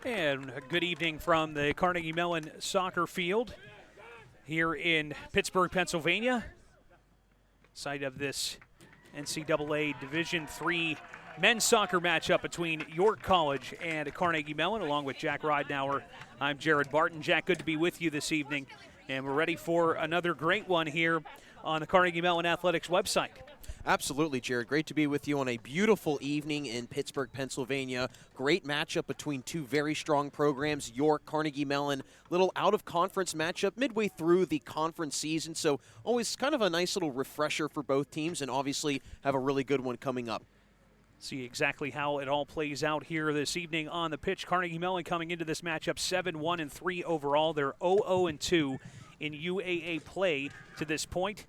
And a good evening from the Carnegie Mellon soccer field here in Pittsburgh, Pennsylvania. Site of this NCAA Division III men's soccer matchup between York College and Carnegie Mellon, along with Jack Ridenauer. I'm Jared Barton. Jack, good to be with you this evening. And we're ready for another great one here on the Carnegie Mellon Athletics website. Absolutely, Jared. Great to be with you on a beautiful evening in Pittsburgh, Pennsylvania. Great matchup between two very strong programs, York, Carnegie Mellon. Little out-of-conference matchup midway through the conference season, so always kind of a nice little refresher for both teams, and obviously have a really good one coming up. See exactly how it all plays out here this evening on the pitch. Carnegie Mellon coming into this matchup 7-1-3 overall. They're 0-0-2 in UAA play to this point.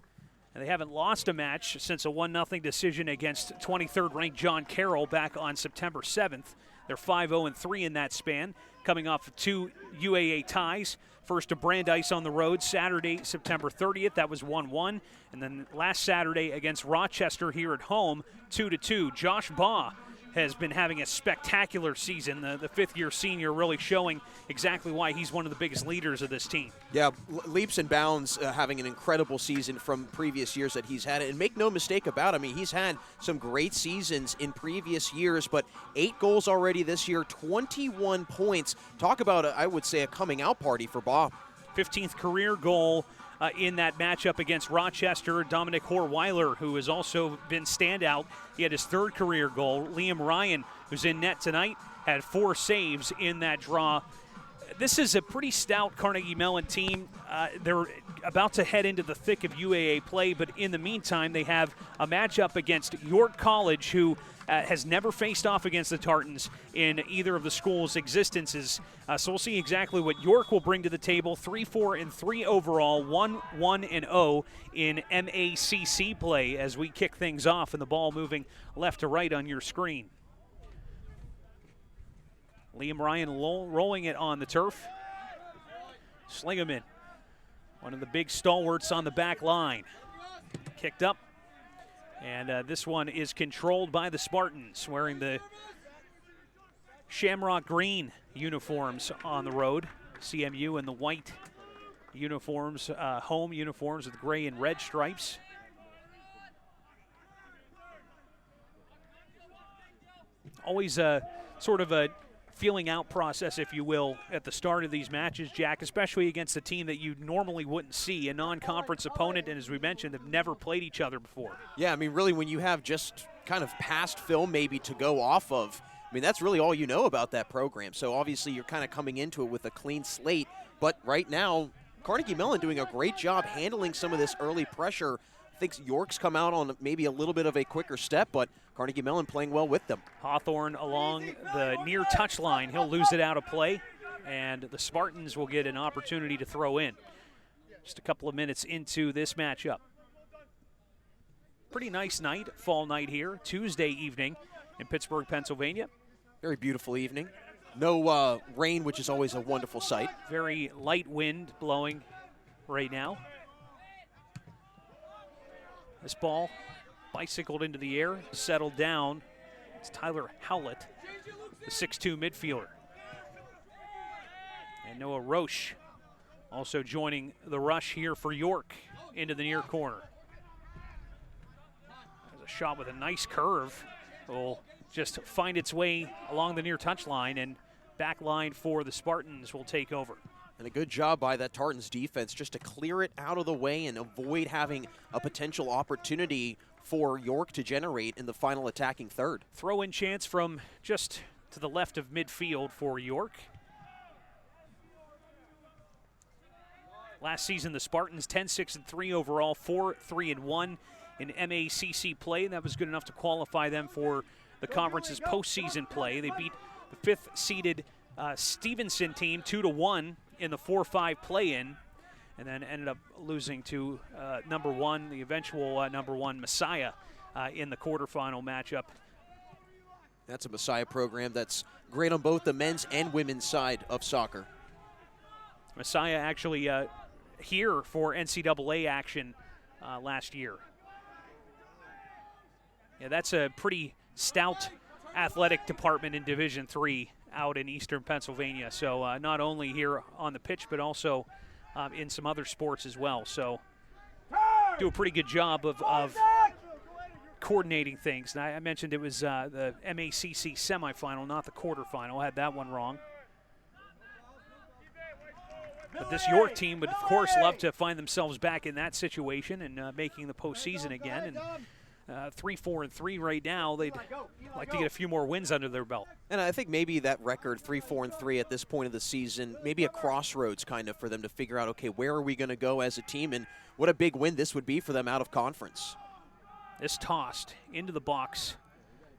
And they haven't lost a match since a 1-0 decision against 23rd-ranked John Carroll back on September 7th. They're 5-0-3 in that span, coming off of two UAA ties. First to Brandeis on the road Saturday, September 30th. That was 1-1. And then last Saturday against Rochester here at home, 2-2. Josh Baugh has been having a spectacular season. The fifth-year senior really showing exactly why he's one of the biggest leaders of this team. Yeah, leaps and bounds, having an incredible season from previous years that he's had. And make no mistake about it, I mean, he's had some great seasons in previous years, but 8 goals already this year, 21 points. Talk about, I would say, a coming-out party for Baugh. 15th career goal in that matchup against Rochester. Dominic Horweiler, who has also been standout. He had his 3rd career goal. Liam Ryan, who's in net tonight, had 4 saves in that draw. This is a pretty stout Carnegie Mellon team. They're about to head into the thick of UAA play, but in the meantime, they have a matchup against York College, who has never faced off against the Tartans in either of the school's existences. So we'll see exactly what York will bring to the table. 3-4-3 overall, 1-1-0 in MACC play as we kick things off, and the ball moving left to right on your screen. Liam Ryan rolling it on the turf. Slingerman, one of the big stalwarts on the back line. Kicked up. And this one is controlled by the Spartans, wearing the Shamrock Green uniforms on the road. CMU in the white uniforms, home uniforms with gray and red stripes. Always a sort of a feeling out process, if you will, at the start of these matches, Jack, especially against a team that you normally wouldn't see, a non-conference opponent, and as we mentioned, have never played each other before. Yeah, I mean, really, when you have just kind of past film maybe to go off of, I mean, that's really all you know about that program. So obviously you're kind of coming into it with a clean slate, but right now, Carnegie Mellon doing a great job handling some of this early pressure. I think York's come out on maybe a little bit of a quicker step, but Carnegie Mellon playing well with them. Hawthorne along the near touch line. He'll lose it out of play, and the Spartans will get an opportunity to throw in. Just a couple of minutes into this matchup. Pretty nice night, fall night here, Tuesday evening in Pittsburgh, Pennsylvania. Very beautiful evening. No rain, which is always a wonderful sight. Very light wind blowing right now. This ball bicycled into the air, settled down. It's Tyler Howlett, the 6'2 midfielder. And Noah Roche also joining the rush here for York into the near corner. There's a shot with a nice curve. Will just find its way along the near touch line, and back line for the Spartans will take over. And a good job by that Tartans defense just to clear it out of the way and avoid having a potential opportunity for York to generate in the final attacking third. Throw-in chance from just to the left of midfield for York. Last season, the Spartans 10-6-3 overall, 4-3-1 in MACC play. That was good enough to qualify them for the conference's postseason play. They beat the 5th-seeded Stevenson team 2-1 in the 4-5 play-in, and then ended up losing to number 1, the eventual number 1 Messiah in the quarterfinal matchup. That's a Messiah program that's great on both the men's and women's side of soccer. Messiah actually here for NCAA action last year. Yeah, that's a pretty stout athletic department in Division III out in eastern Pennsylvania. So not only here on the pitch, but also in some other sports as well. So do a pretty good job of coordinating things. And I mentioned it was the MACC semifinal, not the quarterfinal. I had that one wrong. But this York team would, of course, love to find themselves back in that situation and making the postseason again. And 3-4-3 right now. They'd like to get a few more wins under their belt. And I think maybe that record, 3-4-3 at this point of the season, maybe a crossroads kind of for them to figure out, okay, where are we going to go as a team, and what a big win this would be for them out of conference. This tossed into the box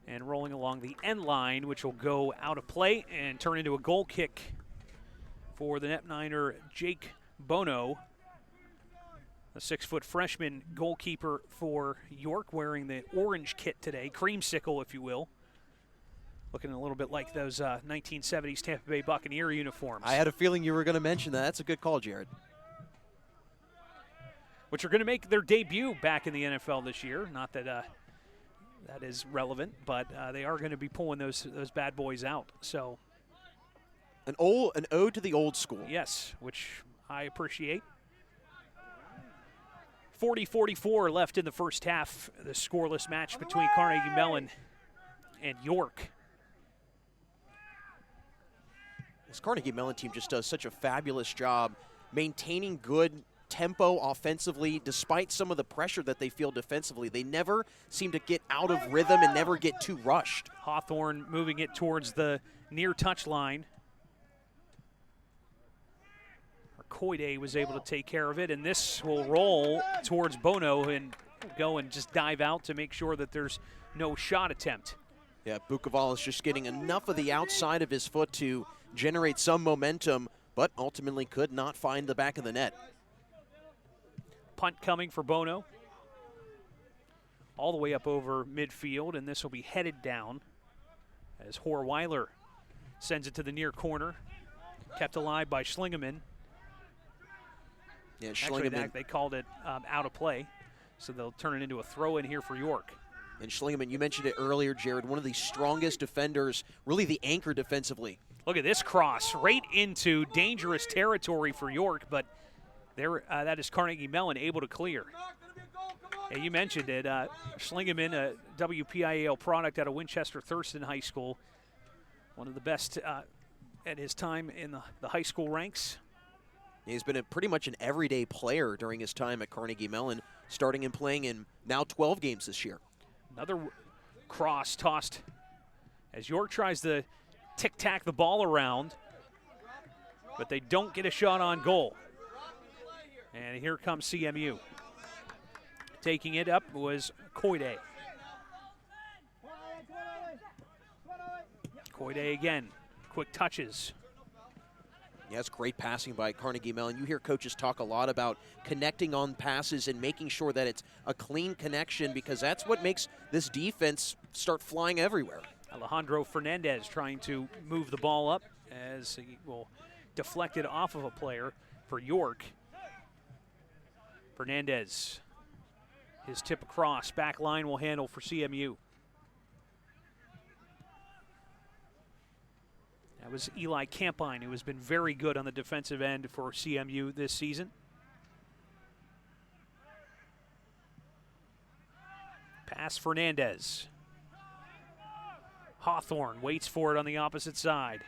and rolling along the end line, which will go out of play and turn into a goal kick for the netminder Jake Bono, a 6-foot freshman goalkeeper for York, wearing the orange kit today, creamsicle, if you will. Looking a little bit like those 1970s Tampa Bay Buccaneer uniforms. I had a feeling you were going to mention that. That's a good call, Jared. Which are going to make their debut back in the NFL this year. Not that that is relevant, but they are going to be pulling those bad boys out. So an ode to the old school. Yes, which I appreciate. 40-44 left in the first half. The scoreless match between Carnegie Mellon and York. This Carnegie Mellon team just does such a fabulous job maintaining good tempo offensively despite some of the pressure that they feel defensively. They never seem to get out of rhythm and never get too rushed. Hawthorne moving it towards the near touch line. Koide was able to take care of it, and this will roll towards Bono and go and just dive out to make sure that there's no shot attempt. Yeah, Bukovalis just getting enough of the outside of his foot to generate some momentum, but ultimately could not find the back of the net. Punt coming for Bono. All the way up over midfield, and this will be headed down as Horweiler sends it to the near corner. Kept alive by Schlingemann. Yeah, Actually, they called it out of play, so they'll turn it into a throw-in here for York. And Schlingemann, you mentioned it earlier, Jared, one of the strongest defenders, really the anchor defensively. Look at this cross right into dangerous territory for York, but there that is Carnegie Mellon able to clear. And you mentioned it, Schlingemann, a WPIAL product out of Winchester Thurston High School, one of the best at his time in the high school ranks. He's been pretty much an everyday player during his time at Carnegie Mellon, starting and playing in now 12 games this year. Another cross tossed as York tries to tic-tac the ball around, but they don't get a shot on goal. And here comes CMU. Taking it up was Koide. Koide again, quick touches. Yeah, it's great passing by Carnegie Mellon. You hear coaches talk a lot about connecting on passes and making sure that it's a clean connection, because that's what makes this defense start flying everywhere. Alejandro Fernandez trying to move the ball up as he will deflect it off of a player for York. Fernandez, his tip across, back line will handle for CMU. That was Eli Campine, who has been very good on the defensive end for CMU this season. Pass Fernandez. Hawthorne waits for it on the opposite side.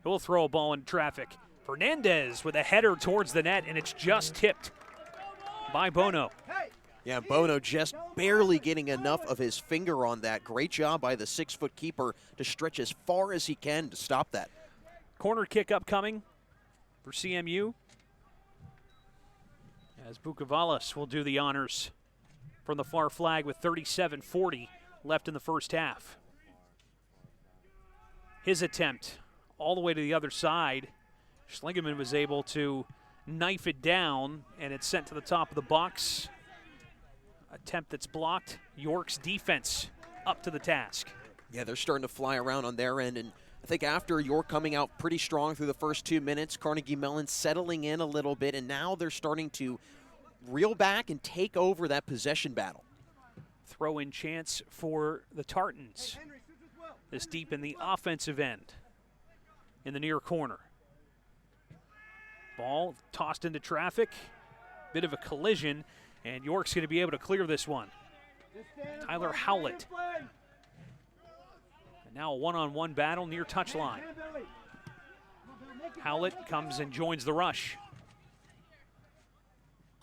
He'll throw a ball in traffic. Fernandez with a header towards the net, and it's just tipped by Bono. Yeah, Bono just barely getting enough of his finger on that. Great job by the 6-foot keeper to stretch as far as he can to stop that. Corner kick upcoming for CMU, as Bukovalis will do the honors from the far flag with 37:40 left in the first half. His attempt all the way to the other side. Schlingemann was able to knife it down, and it's sent to the top of the box. Attempt that's blocked. York's defense up to the task. Yeah, they're starting to fly around on their end, and I think after York coming out pretty strong through the first 2 minutes, Carnegie Mellon settling in a little bit, and now they're starting to reel back and take over that possession battle. Throw-in chance for the Tartans. This deep in the offensive end. in the near corner. Ball tossed into traffic. Bit of a collision, and York's going to be able to clear this one. Tyler Howlett. And now a one-on-one battle near touchline. Howlett comes and joins the rush.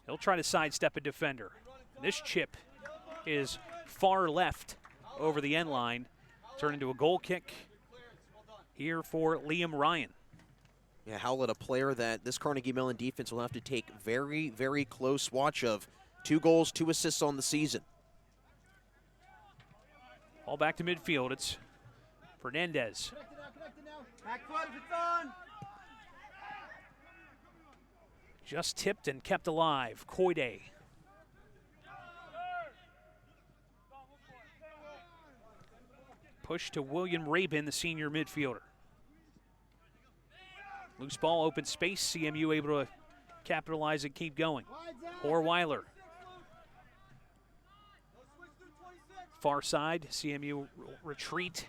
He'll try to sidestep a defender. This chip is far left over the end line. Turn into a goal kick here for Liam Ryan. Yeah, Howlett, a player that this Carnegie Mellon defense will have to take very, very close watch of. 2 goals, 2 assists on the season. All back to midfield. It's Fernandez. Back foot if it's on. Just tipped and kept alive. Koide. Push to William Rabin, the senior midfielder. Loose ball, open space. CMU able to capitalize and keep going. Horweiler. Far side, CMU retreat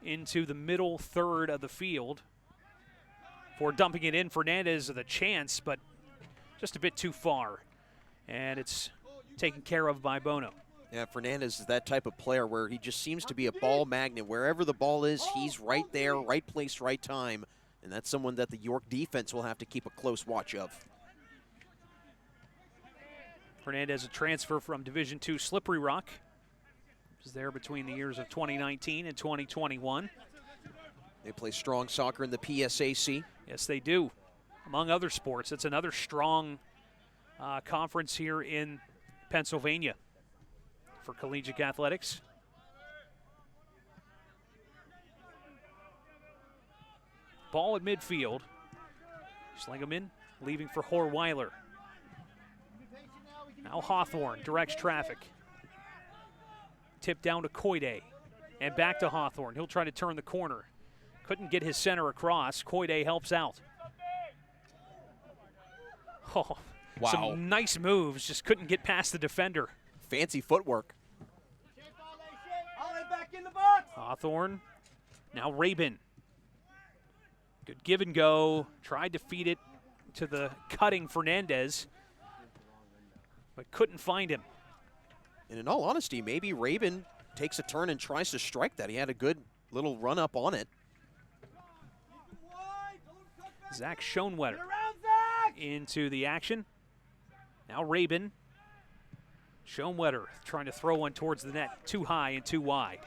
into the middle third of the field. For dumping it in, Fernandez with a chance, but just a bit too far. And it's taken care of by Bono. Yeah, Fernandez is that type of player where he just seems to be a ball magnet. Wherever the ball is, he's right there, right place, right time. And that's someone that the York defense will have to keep a close watch of. Fernandez, a transfer from Division II Slippery Rock. Was there between the years of 2019 and 2021. They play strong soccer in the PSAC. Yes, they do. Among other sports, it's another strong conference here in Pennsylvania for collegiate athletics. Ball at midfield. Schlingeman leaving for Horweiler. Now Hawthorne directs traffic. Tip down to Koide and back to Hawthorne. He'll try to turn the corner. Couldn't get his center across. Koide helps out. Oh, wow. Some nice moves, just couldn't get past the defender. Fancy footwork. Back in the box. Hawthorne, now Rabin. Good give and go. Tried to feed it to the cutting Fernandez, but couldn't find him. And in all honesty, maybe Rabin takes a turn and tries to strike that. He had a good little run up on it. Zach Schoenwetter into the action. Now Rabin. Schoenwetter trying to throw one towards the net. Too high and too wide.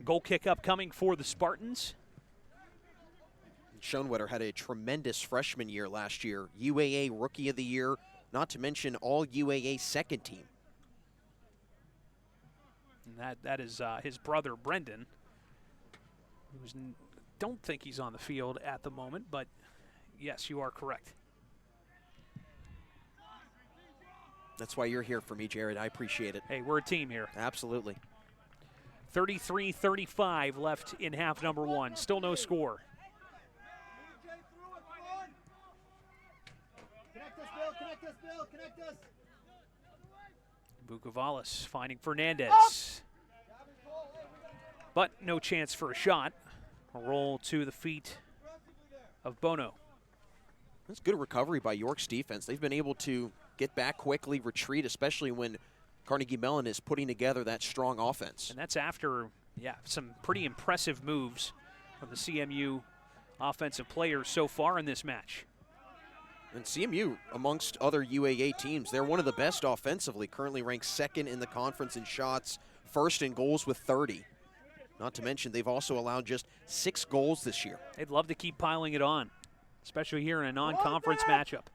Goal kick upcoming for the Spartans. Schoenwetter had a tremendous freshman year last year. UAA Rookie of the Year, not to mention all UAA second team. And that is his brother, Brendan, who's don't think he's on the field at the moment, but yes, you are correct. That's why you're here for me, Jared. I appreciate it. Hey, we're a team here. Absolutely. 33-35 left in half number 1. Still no score. Connect us, Bill. Connect us, Bill. Connect us. Bukavalis finding Fernandez. But no chance for a shot. A roll to the feet of Bono. That's good recovery by York's defense. They've been able to get back quickly, retreat, especially when Carnegie Mellon is putting together that strong offense. And that's after, some pretty impressive moves from the CMU offensive players so far in this match. And CMU, amongst other UAA teams, they're one of the best offensively, currently ranked second in the conference in shots, first in goals with 30. Not to mention, they've also allowed just 6 goals this year. They'd love to keep piling it on, especially here in a non-conference matchup.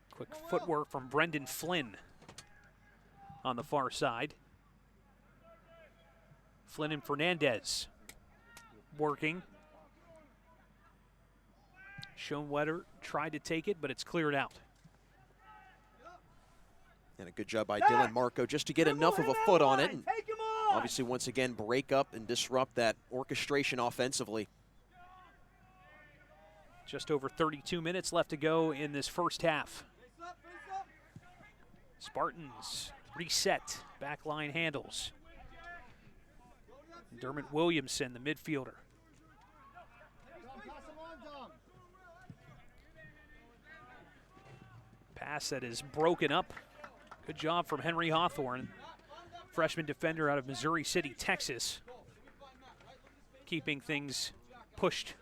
Quick footwork from Brendan Flynn on the far side. Flynn and Fernandez working. Schoenwetter tried to take it, but it's cleared out. And a good job by Dylan Marco just to get enough of a foot on it. And obviously, once again, break up and disrupt that orchestration offensively. Just over 32 minutes left to go in this first half. Spartans Reset, back line handles. Dermot Williamson, the midfielder. Dom, pass him on, Dom. Pass that is broken up. Good job from Henry Hawthorne, freshman defender out of Missouri City, Texas. Keeping things pushed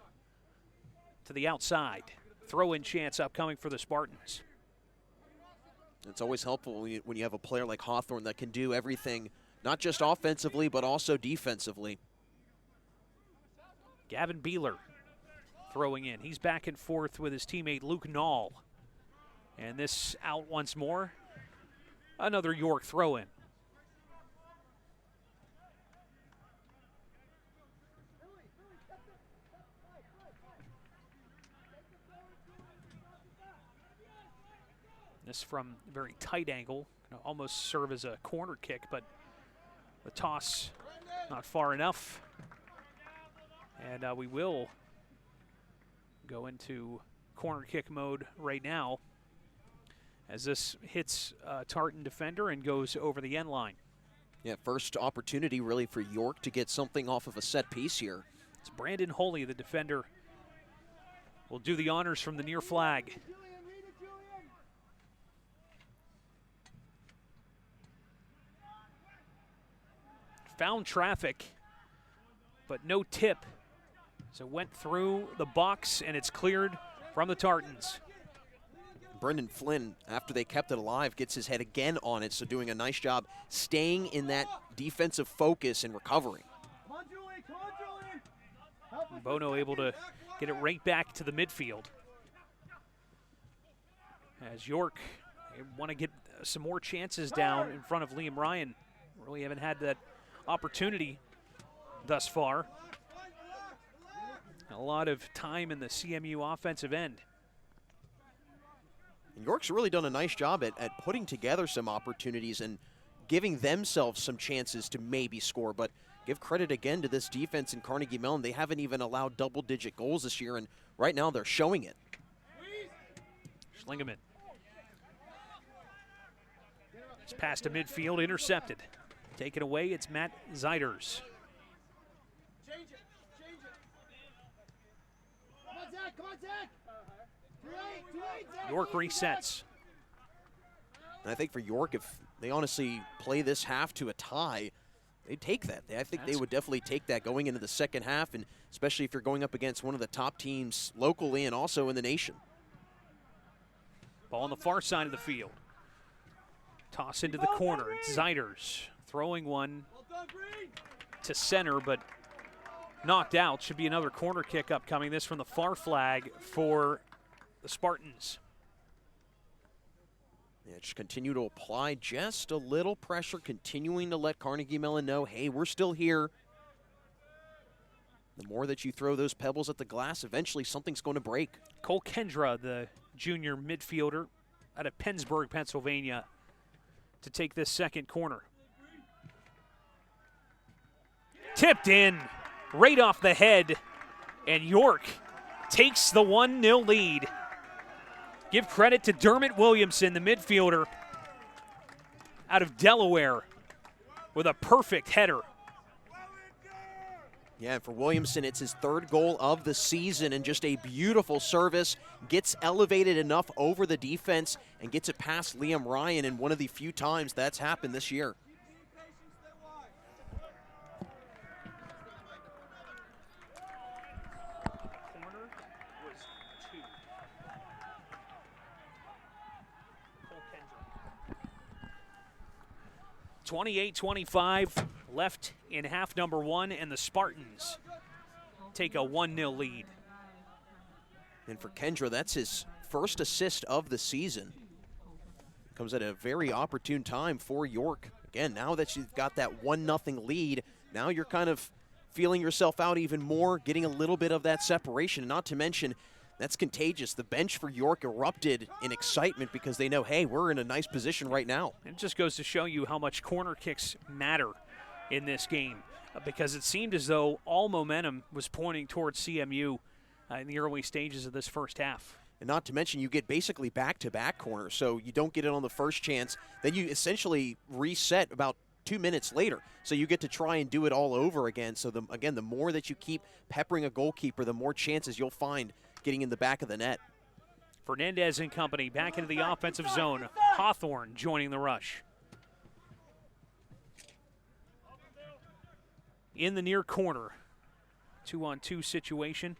to the outside. Throw-in chance upcoming for the Spartans. It's always helpful when you have a player like Hawthorne that can do everything, not just offensively, but also defensively. Gavin Beeler throwing in. He's back and forth with his teammate Luke Nall. And this out once more. Another York throw-in. This from a very tight angle. Gonna almost serve as a corner kick, but the toss not far enough. And we will go into corner kick mode right now as this hits Tartan defender and goes over the end line. Yeah, first opportunity really for York to get something off of a set piece here. It's Brandon Holy, the defender, will do the honors from the near flag. Julian, read it, Julian. Found traffic, but no tip. So it went through the box and it's cleared from the Tartans. Brendan Flynn, after they kept it alive, gets his head again on it, so doing a nice job staying in that defensive focus and recovering. Come on, Julian. Come on, Julian. Help us. Bono able to get it right back to the midfield. As York want to get some more chances down in front of Liam Ryan. Really haven't had that opportunity thus far. A lot of time in the CMU offensive end. And York's really done a nice job at putting together some opportunities and giving themselves some chances to maybe score. But give credit again to this defense in Carnegie Mellon. They haven't even allowed double-digit goals this year, and right now they're showing it. Schlingeman. It's passed to midfield, intercepted. Taken away, it's Matt Zeiders. Change it. Come on, Zach. Come on, Zach. Too late, Zach. York resets. And I think for York, if they honestly play this half to a tie, they'd take that. I think they would definitely take that going into the second half, and especially if you're going up against one of the top teams locally and also in the nation. Ball on the far side of the field. Toss into the corner. It's Zeiders throwing one to center, but knocked out. Should be another corner kick upcoming. This from the far flag for the Spartans. Yeah, just continue to apply just a little pressure, continuing to let Carnegie Mellon know, hey, we're still here. The more that you throw those pebbles at the glass, eventually something's going to break. Cole Kendra, the junior midfielder out of Pennsburg, Pennsylvania, to take this second corner. Tipped in right off the head, and York takes the 1-0 lead. Give credit to Dermot Williamson, the midfielder out of Delaware, with a perfect header. Yeah, and for Williamson, it's his third goal of the season, and just a beautiful service. Gets elevated enough over the defense and gets it past Liam Ryan in one of the few times that's happened this year. Corner was 2. Cole Kendra. 28-25 left in half number 1, and the Spartans take a 1-0 lead. And for Kendra, that's his first assist of the season. Comes at a very opportune time for York. Again, now that you've got that 1-0 lead, now you're kind of feeling yourself out even more, getting a little bit of that separation. And not to mention, that's contagious. The bench for York erupted in excitement because they know, hey, we're in a nice position right now. It just goes to show you how much corner kicks matter in this game, because it seemed as though all momentum was pointing towards CMU in the early stages of this first half. And not to mention, you get basically back-to-back corners, so you don't get it on the first chance. Then you essentially reset about 2 minutes later, so you get to try and do it all over again. So, the more that you keep peppering a goalkeeper, the more chances you'll find getting in the back of the net. Fernandez and company back into the offensive zone. Hawthorne joining the rush. In the near corner, 2-on-2 situation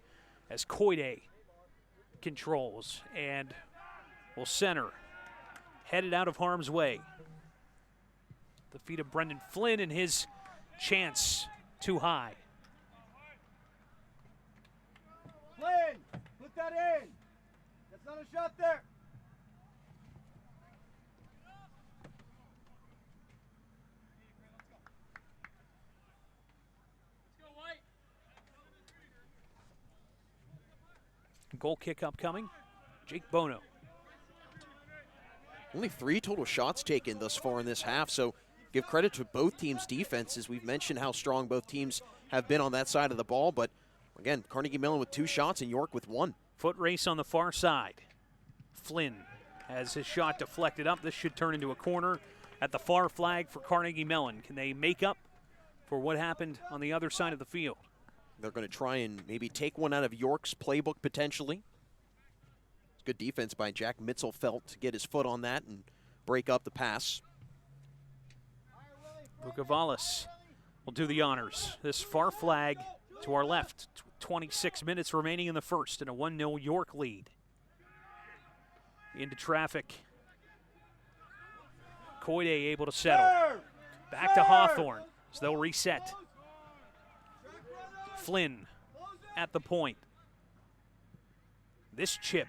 as Koide controls and will center. Headed out of harm's way. The feet of Brendan Flynn and his chance too high. Flynn, put that in. That's not a shot there. Goal kick upcoming. Jake Bono. Only 3 total shots taken thus far in this half, so give credit to both teams' defenses. We've mentioned how strong both teams have been on that side of the ball, but again, Carnegie Mellon with 2 shots and York with 1. Foot race on the far side. Flynn has his shot deflected up. This should turn into a corner at the far flag for Carnegie Mellon. Can they make up for what happened on the other side of the field? They're going to try and maybe take one out of York's playbook potentially. It's good defense by Jack Mitzelfelt to get his foot on that and break up the pass. Bukavalis will do the honors. This far flag to our left. 26 minutes remaining in the first and a 1-0 York lead. Into traffic. Koide able to settle. Back to Hawthorne as they'll reset. Flynn at the point. This chip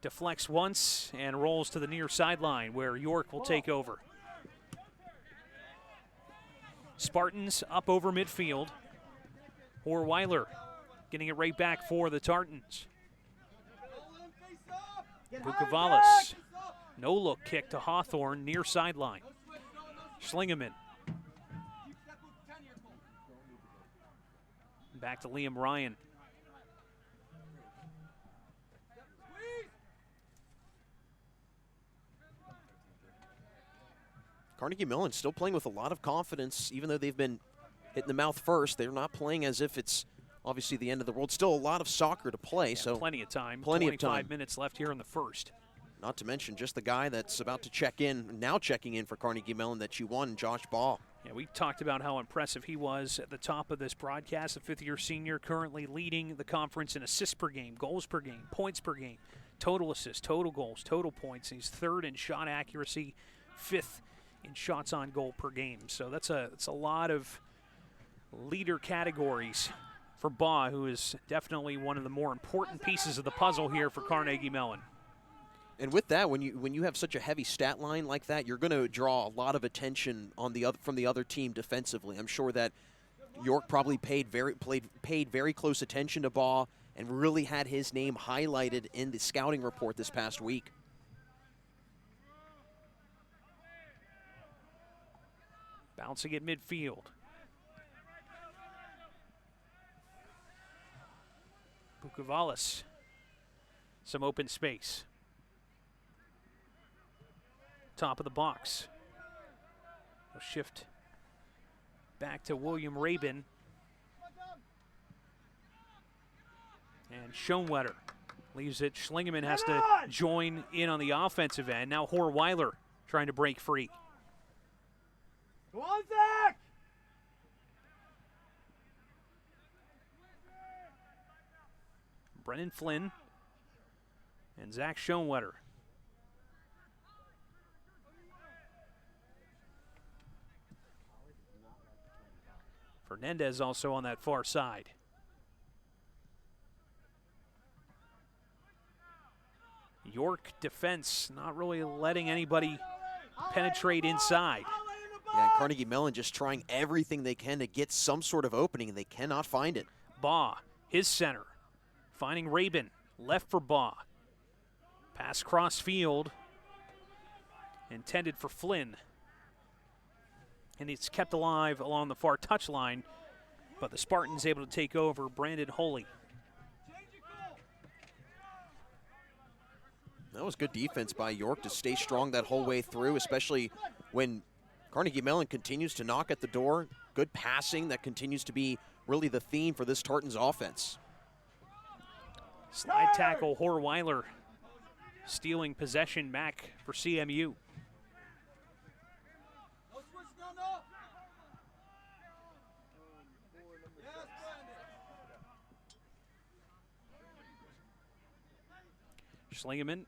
deflects once and rolls to the near sideline where York will take over. Spartans up over midfield. Horweiler getting it right back for the Tartans. Bukavalis, no look kick to Hawthorne near sideline. Schlingeman. Back to Liam Ryan. Carnegie Mellon still playing with a lot of confidence, even though they've been hit in the mouth first. They're not playing as if it's obviously the end of the world. Still a lot of soccer to play. Yeah, so plenty of time. Plenty of 25 minutes left here in the first. Not to mention just the guy that's about to check in, now checking in for Carnegie Mellon that you won, Josh Ball. Yeah, we talked about how impressive he was at the top of this broadcast. A fifth-year senior currently leading the conference in assists per game, goals per game, points per game, total assists, total goals, total points. He's 3rd in shot accuracy, 5th in shots on goal per game. So that's a lot of leader categories for Baugh, who is definitely one of the more important pieces of the puzzle here for Carnegie Mellon. And with that, when you have such a heavy stat line like that, you're going to draw a lot of attention on from the other team defensively. I'm sure that York probably paid very close attention to Baugh and really had his name highlighted in the scouting report this past week. Bouncing at midfield. Bukavalis. Some open space. Top of the box. They'll shift back to William Rabin. And Schoenwetter leaves it. Schlingeman has to join in on the offensive end. Now Horweiler trying to break free. Go on, Zach! Brennan Flynn and Zach Schoenwetter. Fernandez also on that far side. York defense not really letting anybody penetrate inside. Yeah, and Carnegie Mellon just trying everything they can to get some sort of opening, and they cannot find it. Baugh, his center, finding Rabin, left for Baugh. Pass cross field, intended for Flynn. And it's kept alive along the far touchline, but the Spartans able to take over. Brandon Holy. That was good defense by York to stay strong that whole way through, especially when Carnegie Mellon continues to knock at the door. Good passing that continues to be really the theme for this Tartans offense. Slide tackle, Horweiler stealing possession back for CMU. Schlingeman,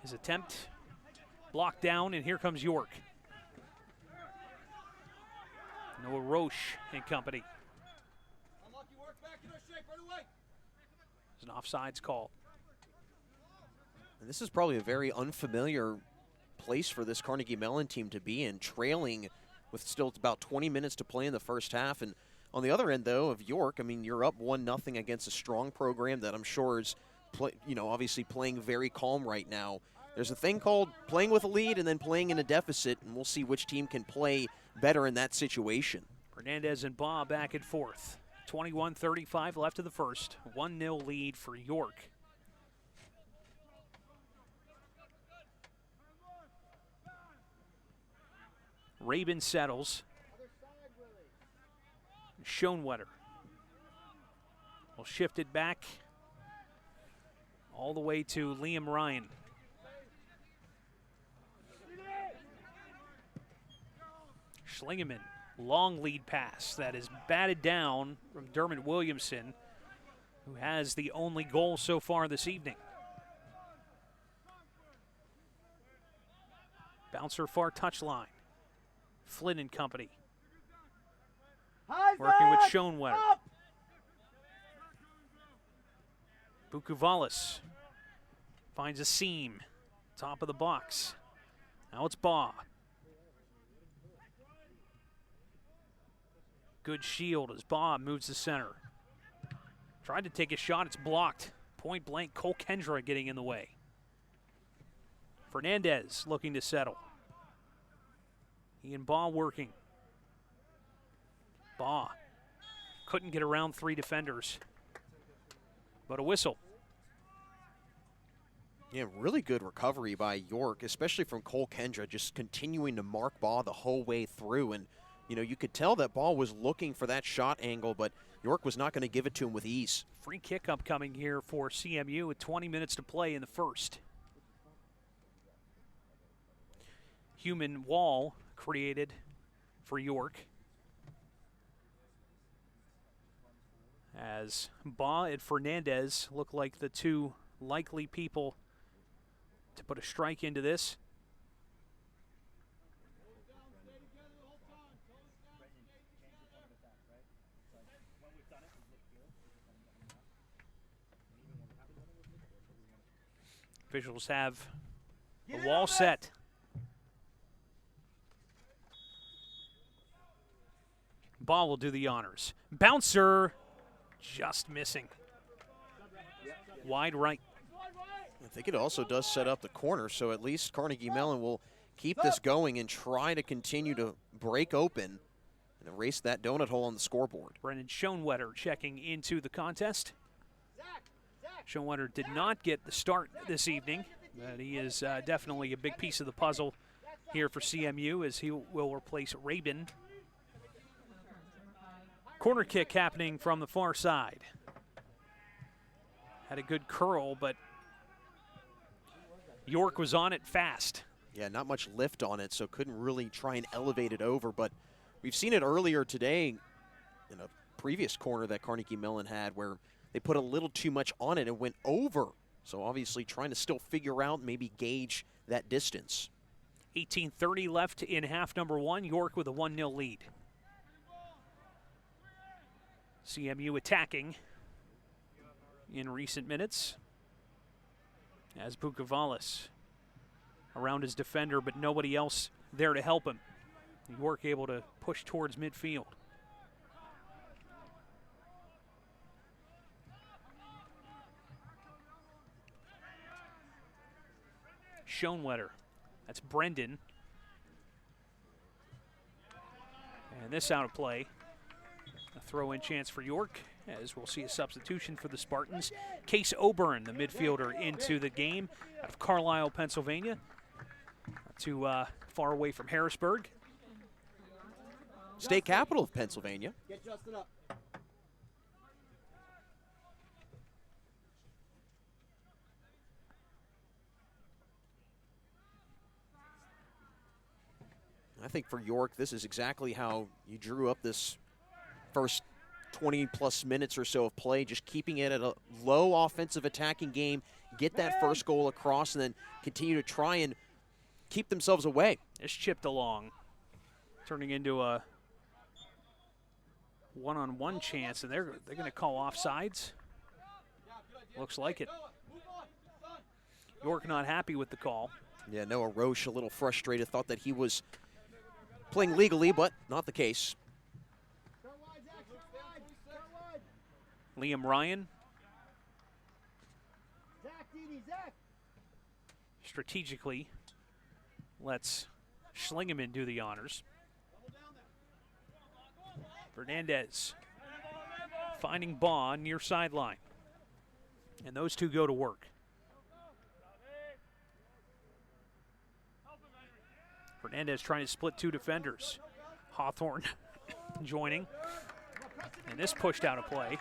his attempt blocked down, and here comes York. Noah Roche and company. There's an offsides call. And this is probably a very unfamiliar place for this Carnegie Mellon team to be in, trailing with still about 20 minutes to play in the first half. And on the other end, though, of York, I mean, you're up 1-0 against a strong program that I'm sure is, obviously playing very calm right now. There's a thing called playing with a lead and then playing in a deficit, and we'll see which team can play better in that situation. Fernandez and Baugh back and forth. 21-35 left of the first. 1-0 lead for York. Rabin settles. Schoenwetter will shift it back all the way to Liam Ryan. Schlingeman, long lead pass that is batted down from Dermot Williamson, who has the only goal so far this evening. Bouncer far touchline. Flynn and company. Working with Schoenwetter. Bukuvalis finds a seam. Top of the box. Now it's Baugh. Good shield as Baugh moves to center. Tried to take a shot, it's blocked. Point blank, Cole Kendra getting in the way. Fernandez looking to settle. He and Baugh working. Baugh couldn't get around 3 defenders. But a whistle. Yeah, really good recovery by York, especially from Cole Kendra, just continuing to mark Baugh the whole way through. And, you could tell that Baugh was looking for that shot angle, but York was not going to give it to him with ease. Free kick upcoming here for CMU with 20 minutes to play in the first. Human wall created for York. As Baugh and Fernandez look like the two likely people to put a strike into this. Officials have the wall set. Baugh will do the honors. Bouncer just missing. Wide right. I think it also does set up the corner, so at least Carnegie Mellon will keep this going and try to continue to break open and erase that donut hole on the scoreboard. Brendan Schoenwetter checking into the contest. Schoenwetter did not get the start this evening, but he is definitely a big piece of the puzzle here for CMU as he will replace Rabin. Corner kick happening from the far side. Had a good curl, but York was on it fast. Yeah, not much lift on it, so couldn't really try and elevate it over, but we've seen it earlier today in a previous corner that Carnegie Mellon had where they put a little too much on it and went over. So obviously trying to still figure out, maybe gauge that distance. 18:30 left in half number 1. York with a 1-0 lead. CMU attacking in recent minutes as Bukuvalis around his defender, but nobody else there to help him. York able to push towards midfield. Schoenwetter, that's Brendan. And this out of play. A throw-in chance for York as we'll see a substitution for the Spartans. Case Oburn, the midfielder, into the game out of Carlisle, Pennsylvania. Not too far away from Harrisburg. State capital of Pennsylvania. Get Justin up. I think for York, this is exactly how you drew up this first 20-plus minutes or so of play, just keeping it at a low offensive attacking game, get that first goal across, and then continue to try and keep themselves away. It's chipped along, turning into a one-on-one chance, and they're going to call offsides. Looks like it. York not happy with the call. Yeah, Noah Roche a little frustrated, thought that he was playing legally, but not the case. Liam Ryan Zach. strategically lets Schlingeman do the honors. Fernandez finding Baugh near sideline. And those two go to work. Fernandez trying to split two defenders. Hawthorne joining. And this pushed out of play.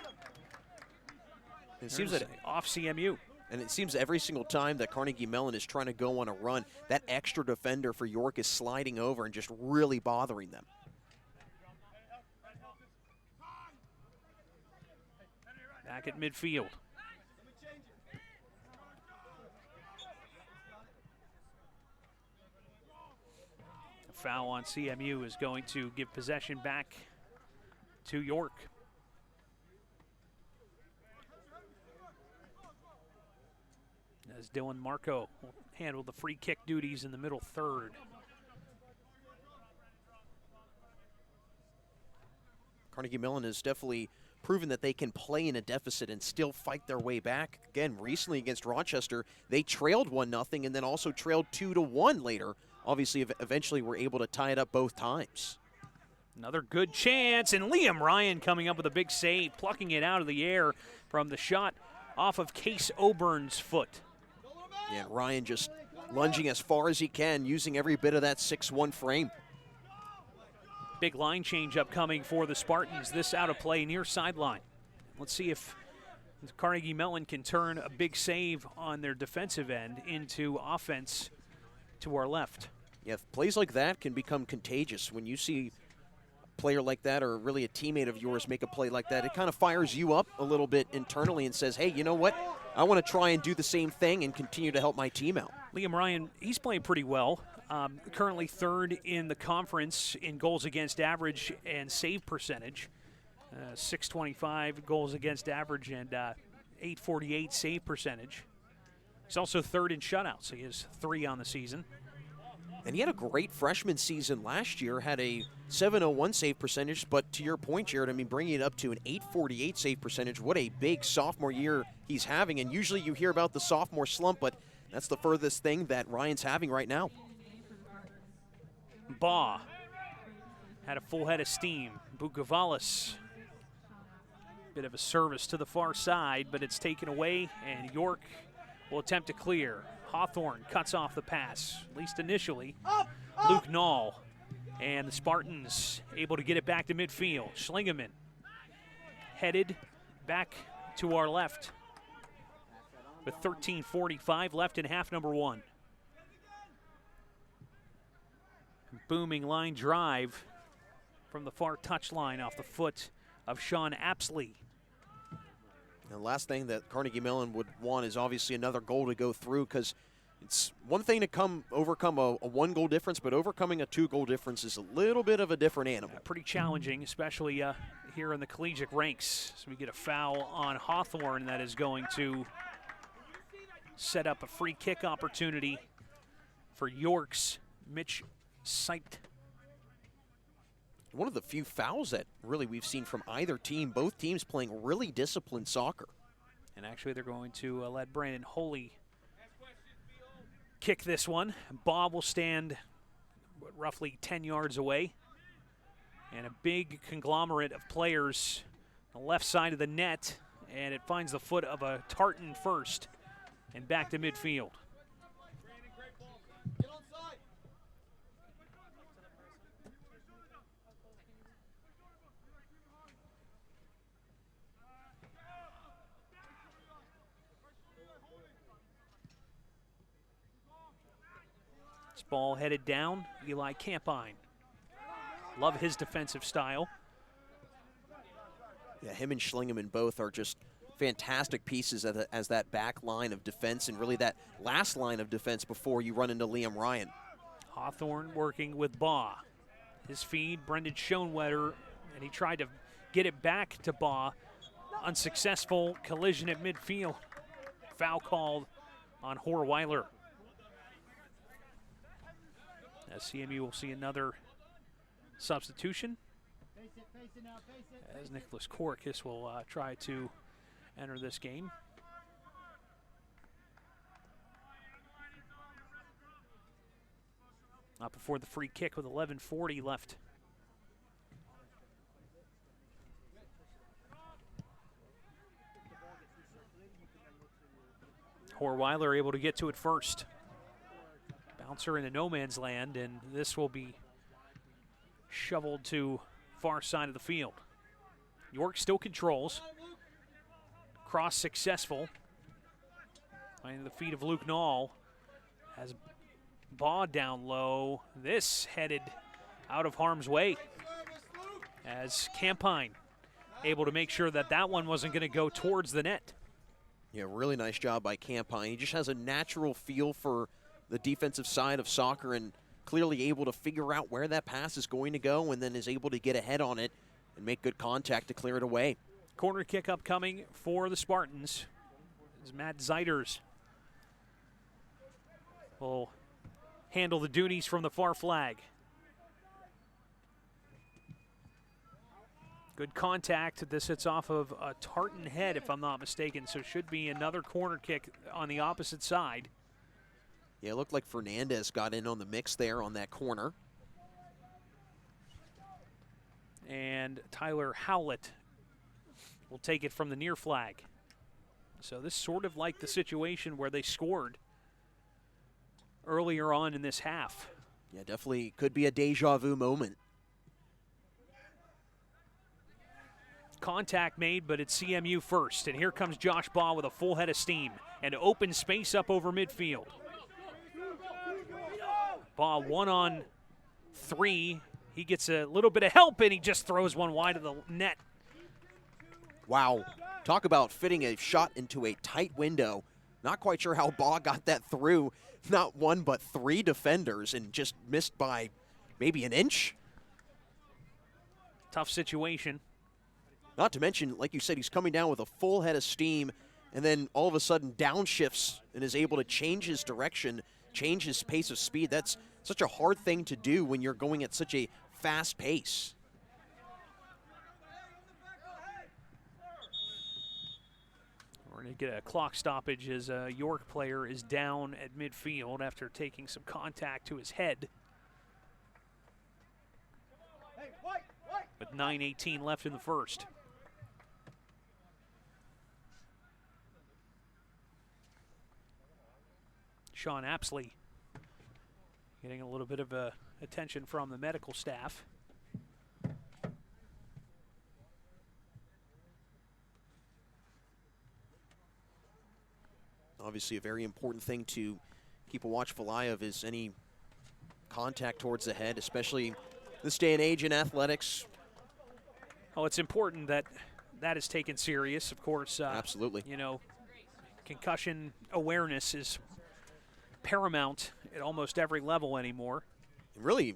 It seems that off CMU. And it seems every single time that Carnegie Mellon is trying to go on a run, that extra defender for York is sliding over and just really bothering them. Back at midfield. A foul on CMU is going to give possession back to York. As Dylan Marco will handle the free kick duties in the middle third. Carnegie Mellon has definitely proven that they can play in a deficit and still fight their way back. Again, recently against Rochester, they trailed 1-0 and then also trailed 2-1 later. Obviously, eventually were able to tie it up both times. Another good chance, and Liam Ryan coming up with a big save, plucking it out of the air from the shot off of Case Oburn's foot. Yeah, Ryan just lunging as far as he can, using every bit of that 6'1" frame. Big line change upcoming for the Spartans. This out of play near sideline. Let's see if Carnegie Mellon can turn a big save on their defensive end into offense to our left. Yeah, plays like that can become contagious. When you see a player like that or really a teammate of yours make a play like that, it kind of fires you up a little bit internally and says, hey, you know what? I want to try and do the same thing and continue to help my team out. Liam Ryan, he's playing pretty well. Currently third in the conference in goals against average and save percentage. 625 goals against average and 848 save percentage. He's also third in shutouts. He has 3 on the season. And he had a great freshman season last year, had a 701 save percentage, but to your point, Jared, I mean, bringing it up to an 848 save percentage, what a big sophomore year he's having. And usually you hear about the sophomore slump, but that's the furthest thing that Ryan's having right now. Baugh had a full head of steam. Bukavalis, bit of a service to the far side, but it's taken away, and York will attempt to clear. Hawthorne cuts off the pass, at least initially. Luke Nall, and the Spartans able to get it back to midfield. Schlingeman headed back to our left with 13:45 left in half number 1. Booming line drive from the far touchline off the foot of Sean Apsley. And the last thing that Carnegie Mellon would want is obviously another goal to go through, because it's one thing to overcome a 1-goal difference, but overcoming a 2-goal difference is a little bit of a different animal. Pretty challenging, especially here in the collegiate ranks. So we get a foul on Hawthorne that is going to set up a free kick opportunity for York's Mitch Seipt. One of the few fouls that really we've seen from either team, both teams playing really disciplined soccer. And actually they're going to let Brandon Holy kick this one. Bob will stand roughly 10 yards away. And a big conglomerate of players the left side of the net, and it finds the foot of a Tartan first and back to midfield. Get on side. This ball headed down, Eli Campine. Love his defensive style. Yeah, him and Schlingeman both are just fantastic pieces as that back line of defense and really that last line of defense before you run into Liam Ryan. Hawthorne working with Baugh. His feed, Brendan Schoenwetter, and he tried to get it back to Baugh. Unsuccessful collision at midfield. Foul called on Horweiler. As CMU will see another substitution. As Nicholas Korkis will try to enter this game. Not before the free kick with 11:40 left. Horweiler able to get to it first. Bouncer into no man's land, and this will be shoveled to far side of the field. York still controls. Cross successful. Finding the feet of Luke Nall. Has Baugh down low. This headed out of harm's way. As Campine able to make sure that that one wasn't going to go towards the net. Yeah, really nice job by Campine. He just has a natural feel for the defensive side of soccer and clearly able to figure out where that pass is going to go and then is able to get ahead on it and make good contact to clear it away. Corner kick upcoming for the Spartans. As Matt Zeiters will handle the duties from the far flag. Good contact. This hits off of a Tartan head, if I'm not mistaken, so should be another corner kick on the opposite side. Yeah, it looked like Fernandez got in on the mix there on that corner. And Tyler Howlett will take it from the near flag. So this is sort of like the situation where they scored earlier on in this half. Yeah, definitely could be a deja vu moment. Contact made, but it's CMU first. And here comes Josh Baugh with a full head of steam and open space up over midfield. Baugh 1-on-3. He gets a little bit of help, and he just throws one wide of the net. Wow. Talk about fitting a shot into a tight window. Not quite sure how Baugh got that through. Not one, but three defenders, and just missed by maybe an inch. Tough situation. Not to mention, like you said, he's coming down with a full head of steam, and then all of a sudden downshifts and is able to change his direction, change his pace of speed. That's such a hard thing to do when you're going at such a fast pace. We're going to get a clock stoppage as a York player is down at midfield after taking some contact to his head. With 9:18 left in the first. Sean Apsley getting a little bit of attention from the medical staff. Obviously a very important thing to keep a watchful eye of is any contact towards the head, especially this day and age in athletics. Oh, it's important that that is taken serious, of course. Absolutely. You know, concussion awareness is paramount at almost every level anymore. And really,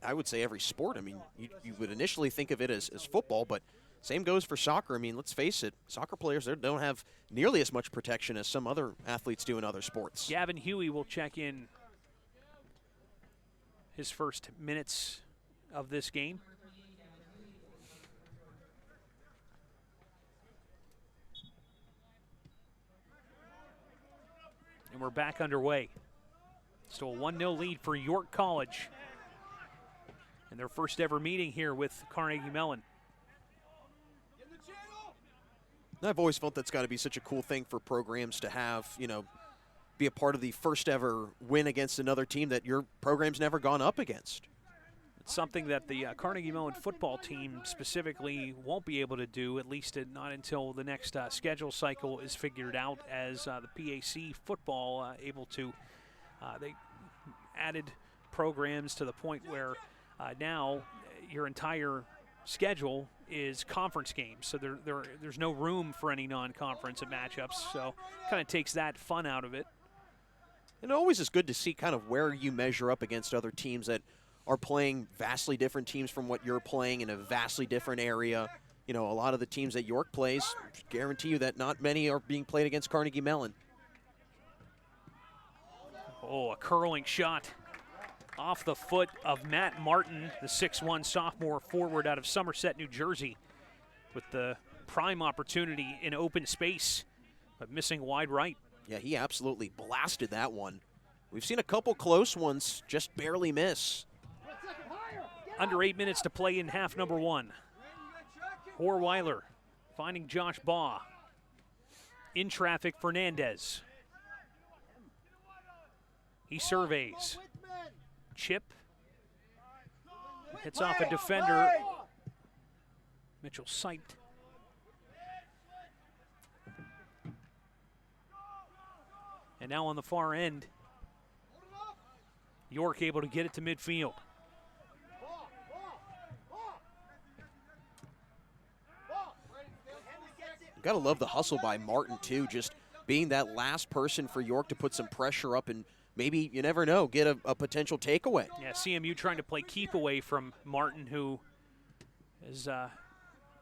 I would say every sport. I mean, you would initially think of it as football, but same goes for soccer. I mean, let's face it, soccer players they don't have nearly as much protection as some other athletes do in other sports. Gavin Huey will check in his first minutes of this game. And we're back underway. Still a 1-0 lead for York College in their first ever meeting here with Carnegie Mellon. Give him the chance. I've always felt that's got to be such a cool thing for programs to have, you know, be a part of the first ever win against another team that your program's never gone up against. It's something that the Carnegie Mellon football team specifically won't be able to do, at least not until the next schedule cycle is figured out, as the PAC football able to, they added programs to the point where now your entire schedule is conference games, so there's no room for any non-conference matchups, so kind of takes that fun out of it. And it always is good to see kind of where you measure up against other teams that are playing vastly different teams from what you're playing in a vastly different area. You know, a lot of the teams that York plays, guarantee you that not many are being played against Carnegie Mellon. Oh, a curling shot off the foot of Matt Martin, the 6'1 sophomore forward out of Somerset, New Jersey, with the prime opportunity in open space, but missing wide right. Yeah, he absolutely blasted that one. We've seen a couple close ones just barely miss. Under 8 minutes to play in half number one. Horweiler finding Josh Baugh. In traffic, Fernandez. He surveys. Chip. Hits off a defender. Mitchell Siped. And now on the far end, York able to get it to midfield. Got to love the hustle by Martin, too, just being that last person for York to put some pressure up and maybe, you never know, get a potential takeaway. Yeah, CMU trying to play keep away from Martin, who is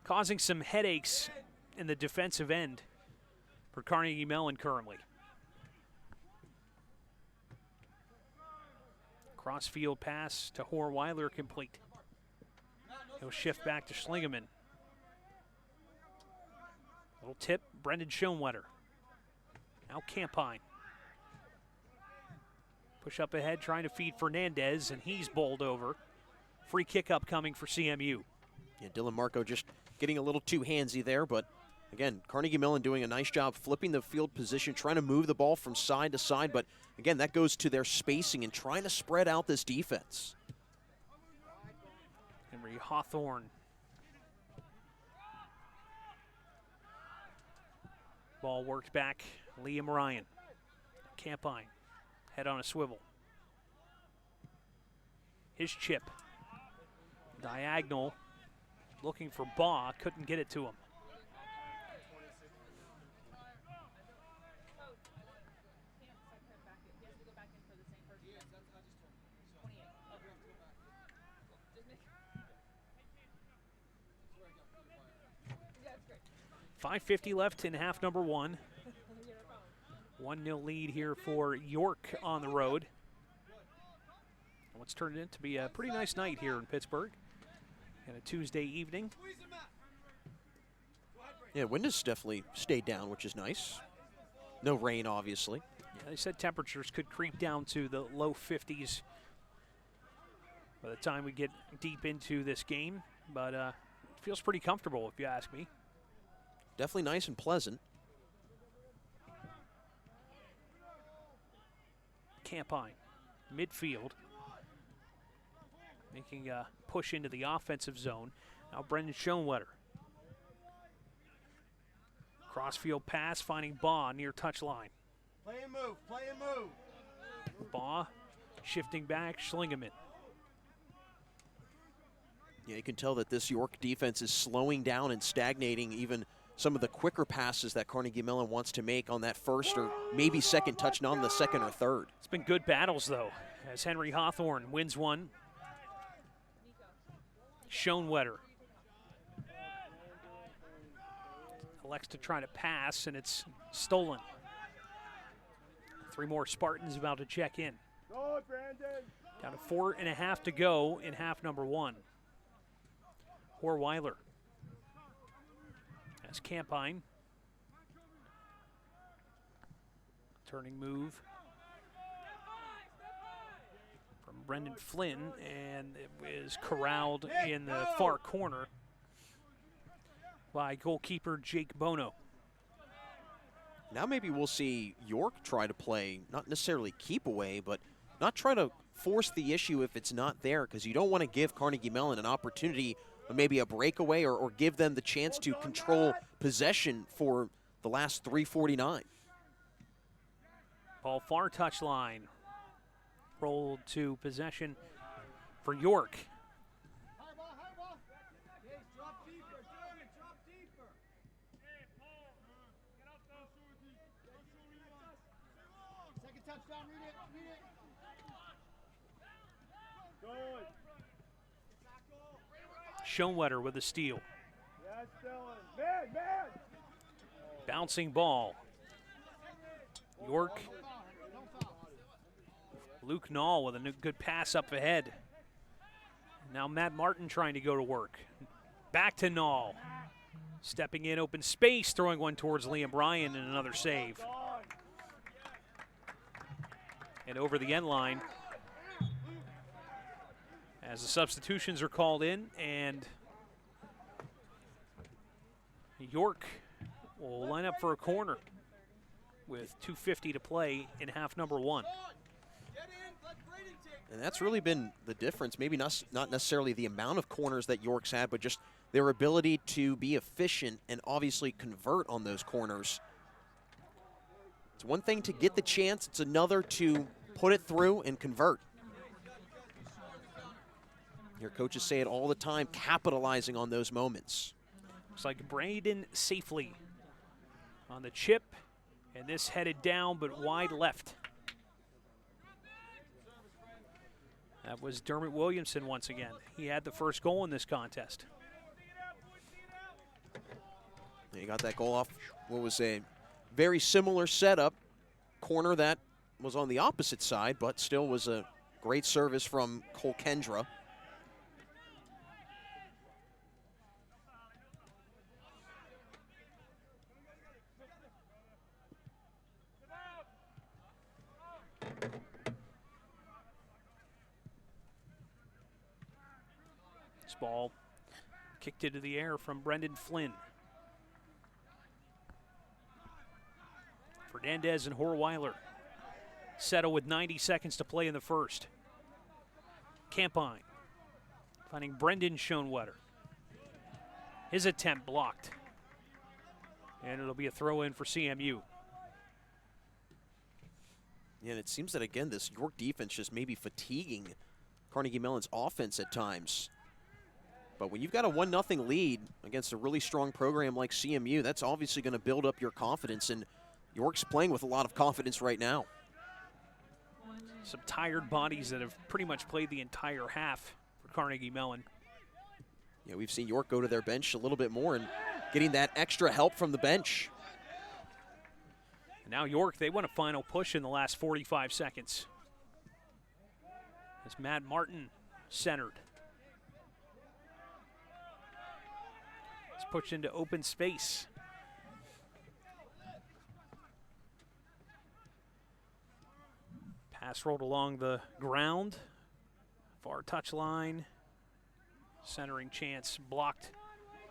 causing some headaches in the defensive end for Carnegie Mellon currently. Crossfield pass to Horweiler complete. He'll shift back to Schlingeman. Little tip, Brendan Schoenwetter. Now Campine. Push up ahead, trying to feed Fernandez, and he's bowled over. Free kick upcoming for CMU. Yeah, Dylan Marco just getting a little too handsy there, but again, Carnegie Mellon doing a nice job flipping the field position, trying to move the ball from side to side, but again, that goes to their spacing and trying to spread out this defense. Henry Hawthorne. Ball worked back, Liam Ryan. Campine, head on a swivel. His chip. Diagonal, looking for Baugh, couldn't get it to him. .550 left in half number one. 1-0 lead here for York on the road. What's turned into be a pretty nice night here in Pittsburgh. And a Tuesday evening. Yeah, wind has definitely stayed down, which is nice. No rain, obviously. Yeah, they said temperatures could creep down to the low 50s by the time we get deep into this game. But it feels pretty comfortable, if you ask me. Definitely nice and pleasant. Campine, midfield. Making a push into the offensive zone. Now Brendan Schoenwetter. Crossfield pass, finding Baugh near touchline. Play and move, play and move. Baugh shifting back, Schlingeman. Yeah, you can tell that this York defense is slowing down and stagnating even some of the quicker passes that Carnegie Mellon wants to make on that first or maybe second touch, not on the second or third. It's been good battles, though, as Henry Hawthorne wins one. Schoenwetter elects to try to pass, and it's stolen. 3 more Spartans about to check in. Go, Brandon. Down to 4.5 to go in half number one. Horweiler. That's Campine. Turning move from Brendan Flynn, and it is corralled in the far corner by goalkeeper Jake Bono. Now maybe we'll see York try to play, not necessarily keep away, but not try to force the issue if it's not there, because you don't want to give Carnegie Mellon an opportunity, or maybe a breakaway, or give them the chance to control possession for the last 3:49. Ball far touchline. Rolled to possession for York. High ball. Yes, drop deeper. German, drop deeper. Second touchdown, read it. Good. Schoenwetter with a steal. Yes, Dylan. Man. Bouncing ball. York. Luke Knoll with a good pass up ahead. Now Matt Martin trying to go to work. Back to Knoll. Stepping in open space, throwing one towards Liam Ryan, and another save. And over the end line as the substitutions are called in, and York will line up for a corner with 2:50 to play in half number one. And that's really been the difference. Maybe not necessarily the amount of corners that York's had, but just their ability to be efficient and obviously convert on those corners. It's one thing to get the chance, it's another to put it through and convert. Your coaches say it all the time, capitalizing on those moments. Looks like Braden Safely on the chip, and this headed down but wide left. That was Dermot Williamson once again. He had the first goal in this contest. He got that goal off what was a very similar setup. Corner that was on the opposite side, but still was a great service from Cole Kendra. This ball kicked into the air from Brendan Flynn. Fernandez and Horweiler settle with 90 seconds to play in the first. Campine finding Brendan Schoenwetter. His attempt blocked. And it'll be a throw in for CMU. Yeah, and it seems that, again, this York defense just may be fatiguing Carnegie Mellon's offense at times. But when you've got a 1-0 lead against a really strong program like CMU, that's obviously going to build up your confidence, and York's playing with a lot of confidence right now. Some tired bodies that have pretty much played the entire half for Carnegie Mellon. Yeah, we've seen York go to their bench a little bit more and getting that extra help from the bench. And now York, they want a final push in the last 45 seconds. As Matt Martin centered. It's pushed into open space. Pass rolled along the ground. Far touchline. Centering chance blocked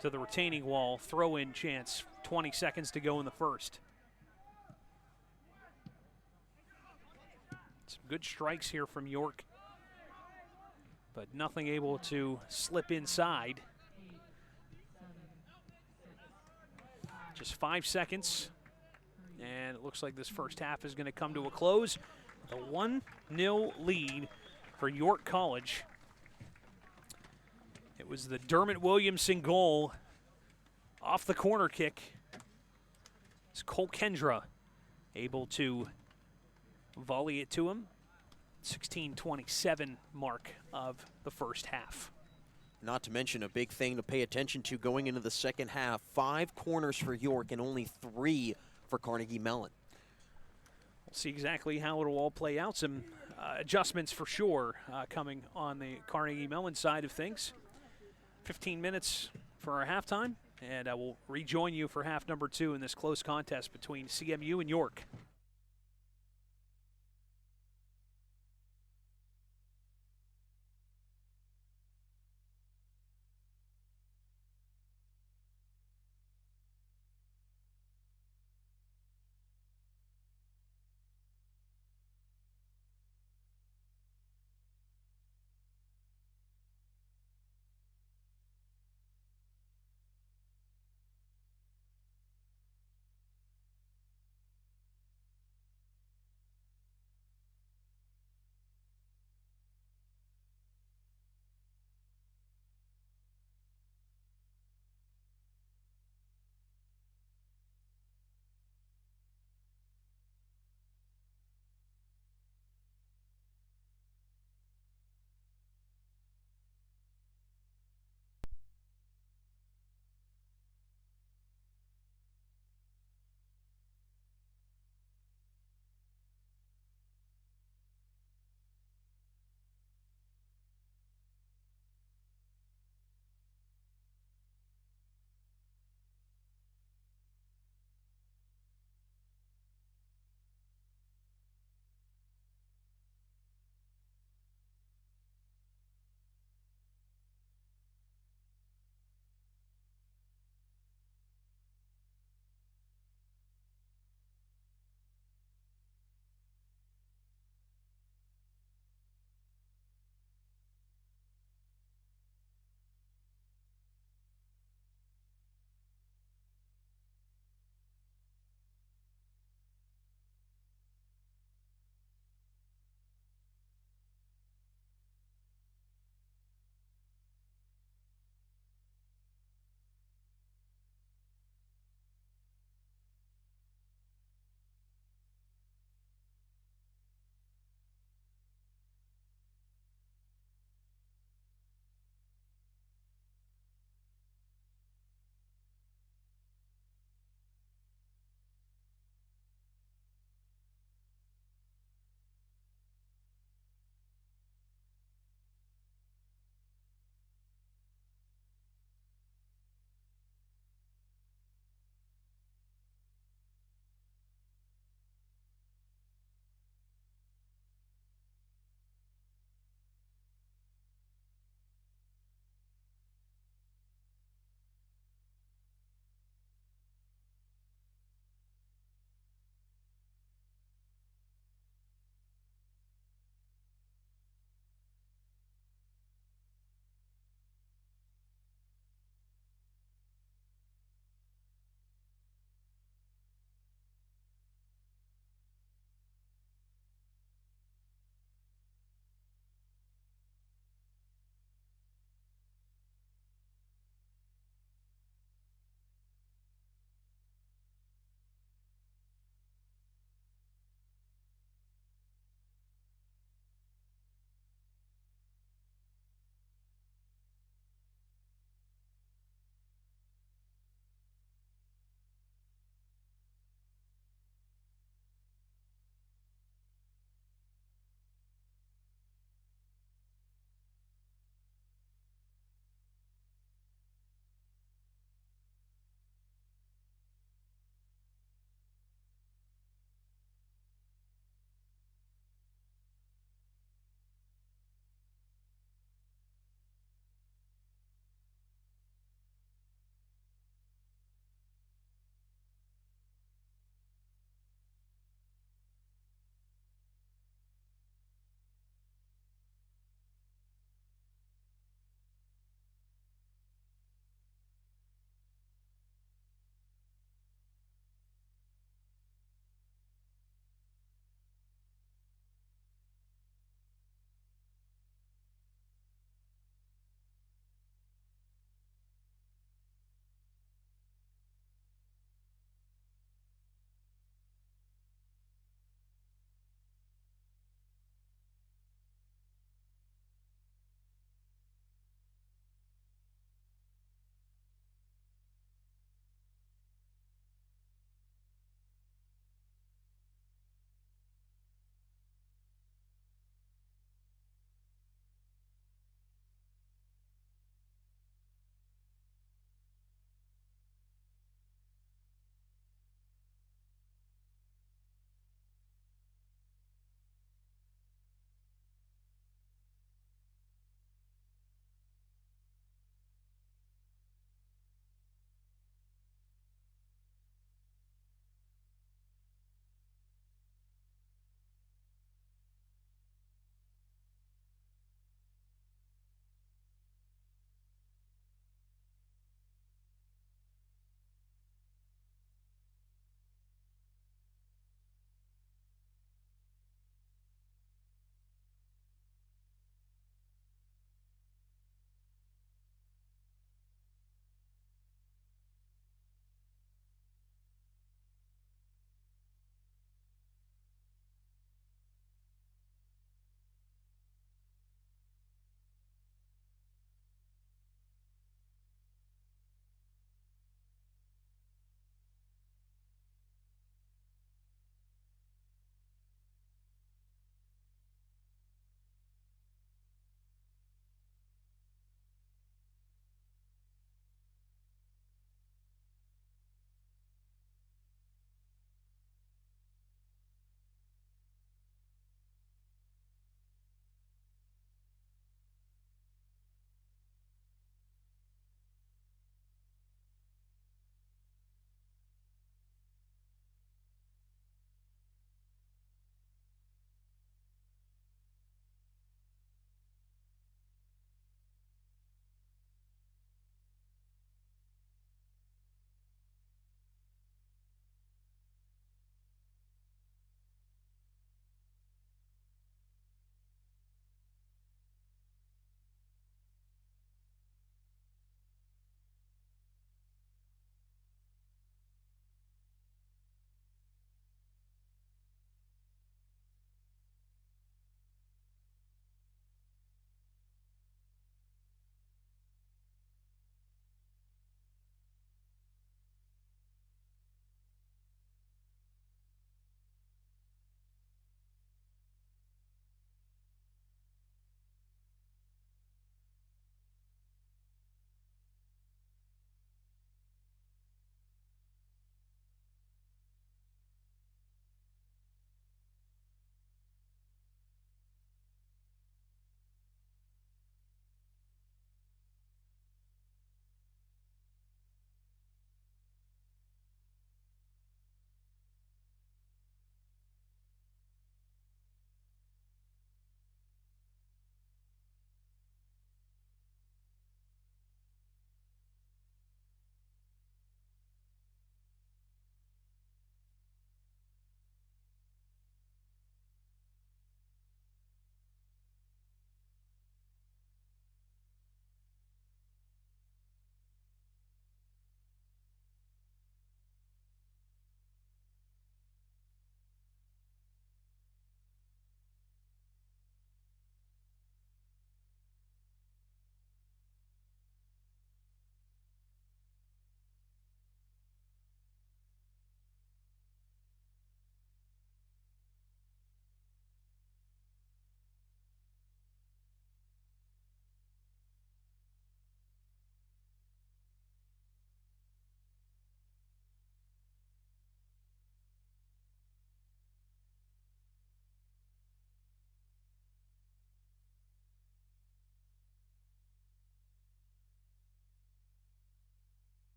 to the retaining wall. Throw-in chance. 20 seconds to go in the first. Some good strikes here from York, but nothing able to slip inside. Just 5 seconds, and it looks like this first half is going to come to a close. A 1-0 lead for York College. It was the Dermot Williamson goal off the corner kick. It's Cole Kendra able to volley it to him. 16:27 mark of the first half. Not to mention a big thing to pay attention to going into the second half. 5 corners for York and only 3 for Carnegie Mellon. We'll see exactly how it'll all play out. Some adjustments for sure coming on the Carnegie Mellon side of things. 15 minutes for our halftime, and I will rejoin you for half number 2 in this close contest between CMU and York.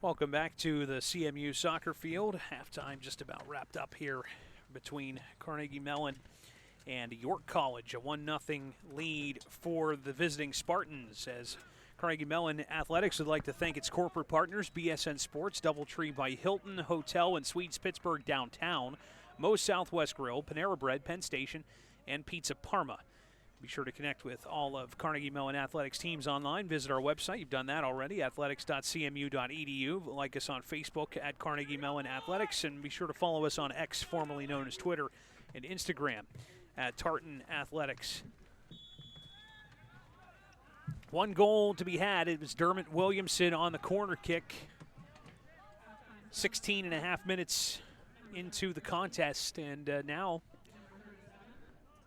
Welcome back to the CMU soccer field. Halftime just about wrapped up here between Carnegie Mellon and York College. A 1-0 lead for the visiting Spartans, as Carnegie Mellon Athletics would like to thank its corporate partners, BSN Sports, DoubleTree by Hilton Hotel and Suites Pittsburgh Downtown, Moe's Southwest Grill, Panera Bread, Penn Station, and Pizza Parma. Be sure to connect with all of Carnegie Mellon Athletics teams online. Visit our website. You've done that already, athletics.cmu.edu. Like us on Facebook at Carnegie Mellon Athletics, and be sure to follow us on X, formerly known as Twitter, and Instagram at Tartan Athletics. One goal to be had. It was Dermot Williamson on the corner kick. 16 and a half minutes into the contest, and now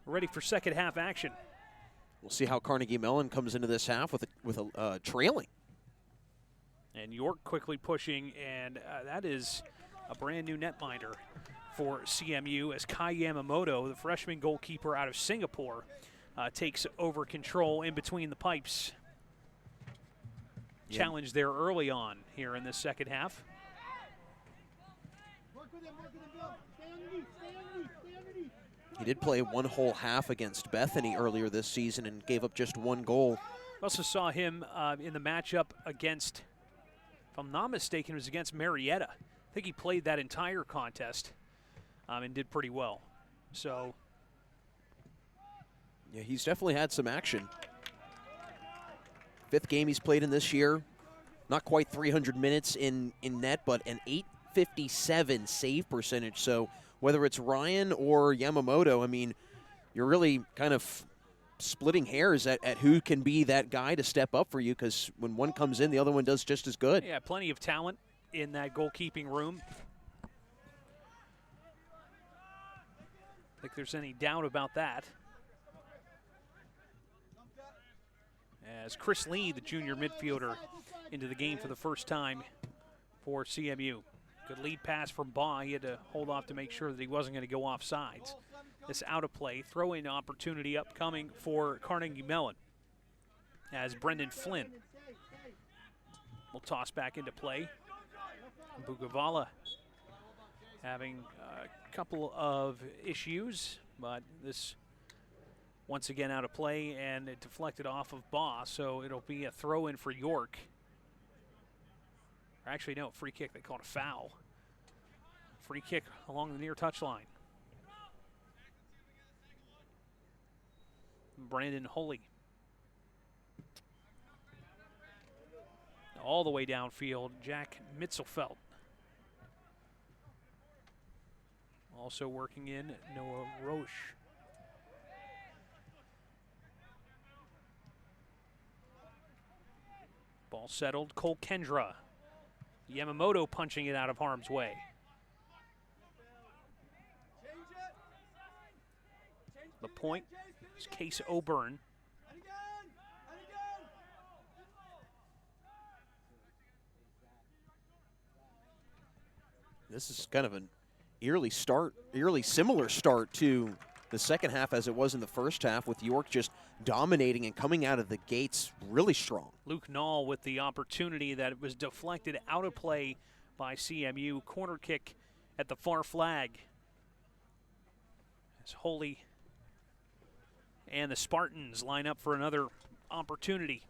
ready for second half action. We'll see how Carnegie Mellon comes into this half with a trailing. And York quickly pushing, and that is a brand new netminder for CMU as Kai Yamamoto, the freshman goalkeeper out of Singapore, takes over control in between the pipes. Yeah. Challenge there early on here in the second half. Work with him, Bill. Stay underneath, stay underneath, stay underneath. He did play one whole half against Bethany earlier this season and gave up just one goal. Also saw him in the matchup against, if I'm not mistaken, it was against Marietta. I think he played that entire contest and did pretty well. So, yeah, he's definitely had some action. Fifth game he's played in this year. Not quite 300 minutes in net, but an .857 save percentage. So whether it's Ryan or Yamamoto, I mean, you're really kind of splitting hairs at who can be that guy to step up for you, because when one comes in, the other one does just as good. yeah, plenty of talent in that goalkeeping room. I think there's any doubt about that. As Chris Lee, the junior midfielder, into the game for the first time for CMU. Good lead pass from Baugh. He had to hold off to make sure that he wasn't going to go off sides. This out of play, throw-in opportunity upcoming for Carnegie Mellon as Brendan Flynn will toss back into play. Bugavala having a couple of issues, but this once again out of play, and it deflected off of Baugh, so it'll be a throw-in for York. Or actually, no, free kick. They called a foul. Free kick along the near touchline. Brandon Holy. All the way downfield, Jack Mitzelfelt. Also working in Noah Roche. Ball settled, Cole Kendra. Yamamoto punching it out of harm's way. The point is Case Oburn. This is kind of an eerily similar start to the second half as it was in the first half, with York just dominating and coming out of the gates really strong. Luke Nall with the opportunity that was deflected out of play by CMU. Corner kick at the far flag. As Holy and the Spartans line up for another opportunity.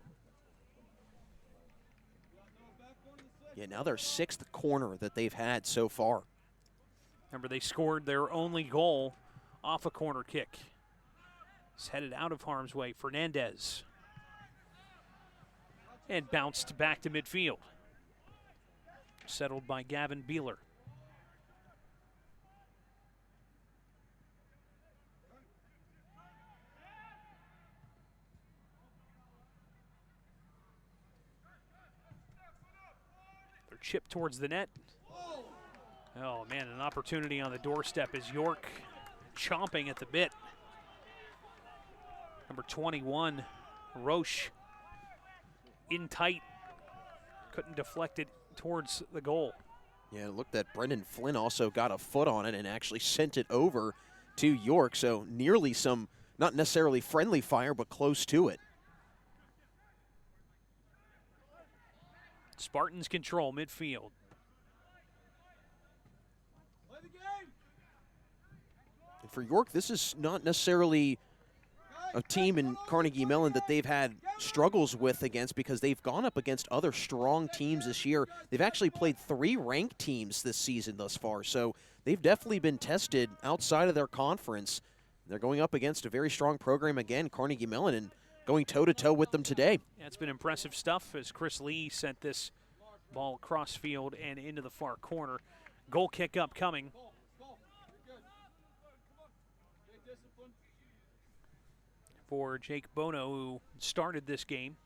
Yeah, now their sixth corner that they've had so far. Remember, they scored their only goal off a corner kick. It's headed out of harm's way. Fernandez. And bounced back to midfield. Settled by Gavin Beeler. They're chipped towards the net. Oh, man, an opportunity on the doorstep as York chomping at the bit. Number 21, Roche, in tight. Couldn't deflect it towards the goal. Yeah, it looked that Brendan Flynn also got a foot on it and actually sent it over to York. So nearly some, not necessarily friendly fire, but close to it. Spartans control midfield. Play the game. And for York, this is not necessarily a team in Carnegie Mellon that they've had struggles with against, because they've gone up against other strong teams this year. They've actually played 3 ranked teams this season thus far, so they've definitely been tested outside of their conference. They're going up against a very strong program again, Carnegie Mellon, and going toe-to-toe with them today. Yeah, it's been impressive stuff as Chris Lee sent this ball across field and into the far corner. Goal kick upcoming. For Jake Bono, who started this game.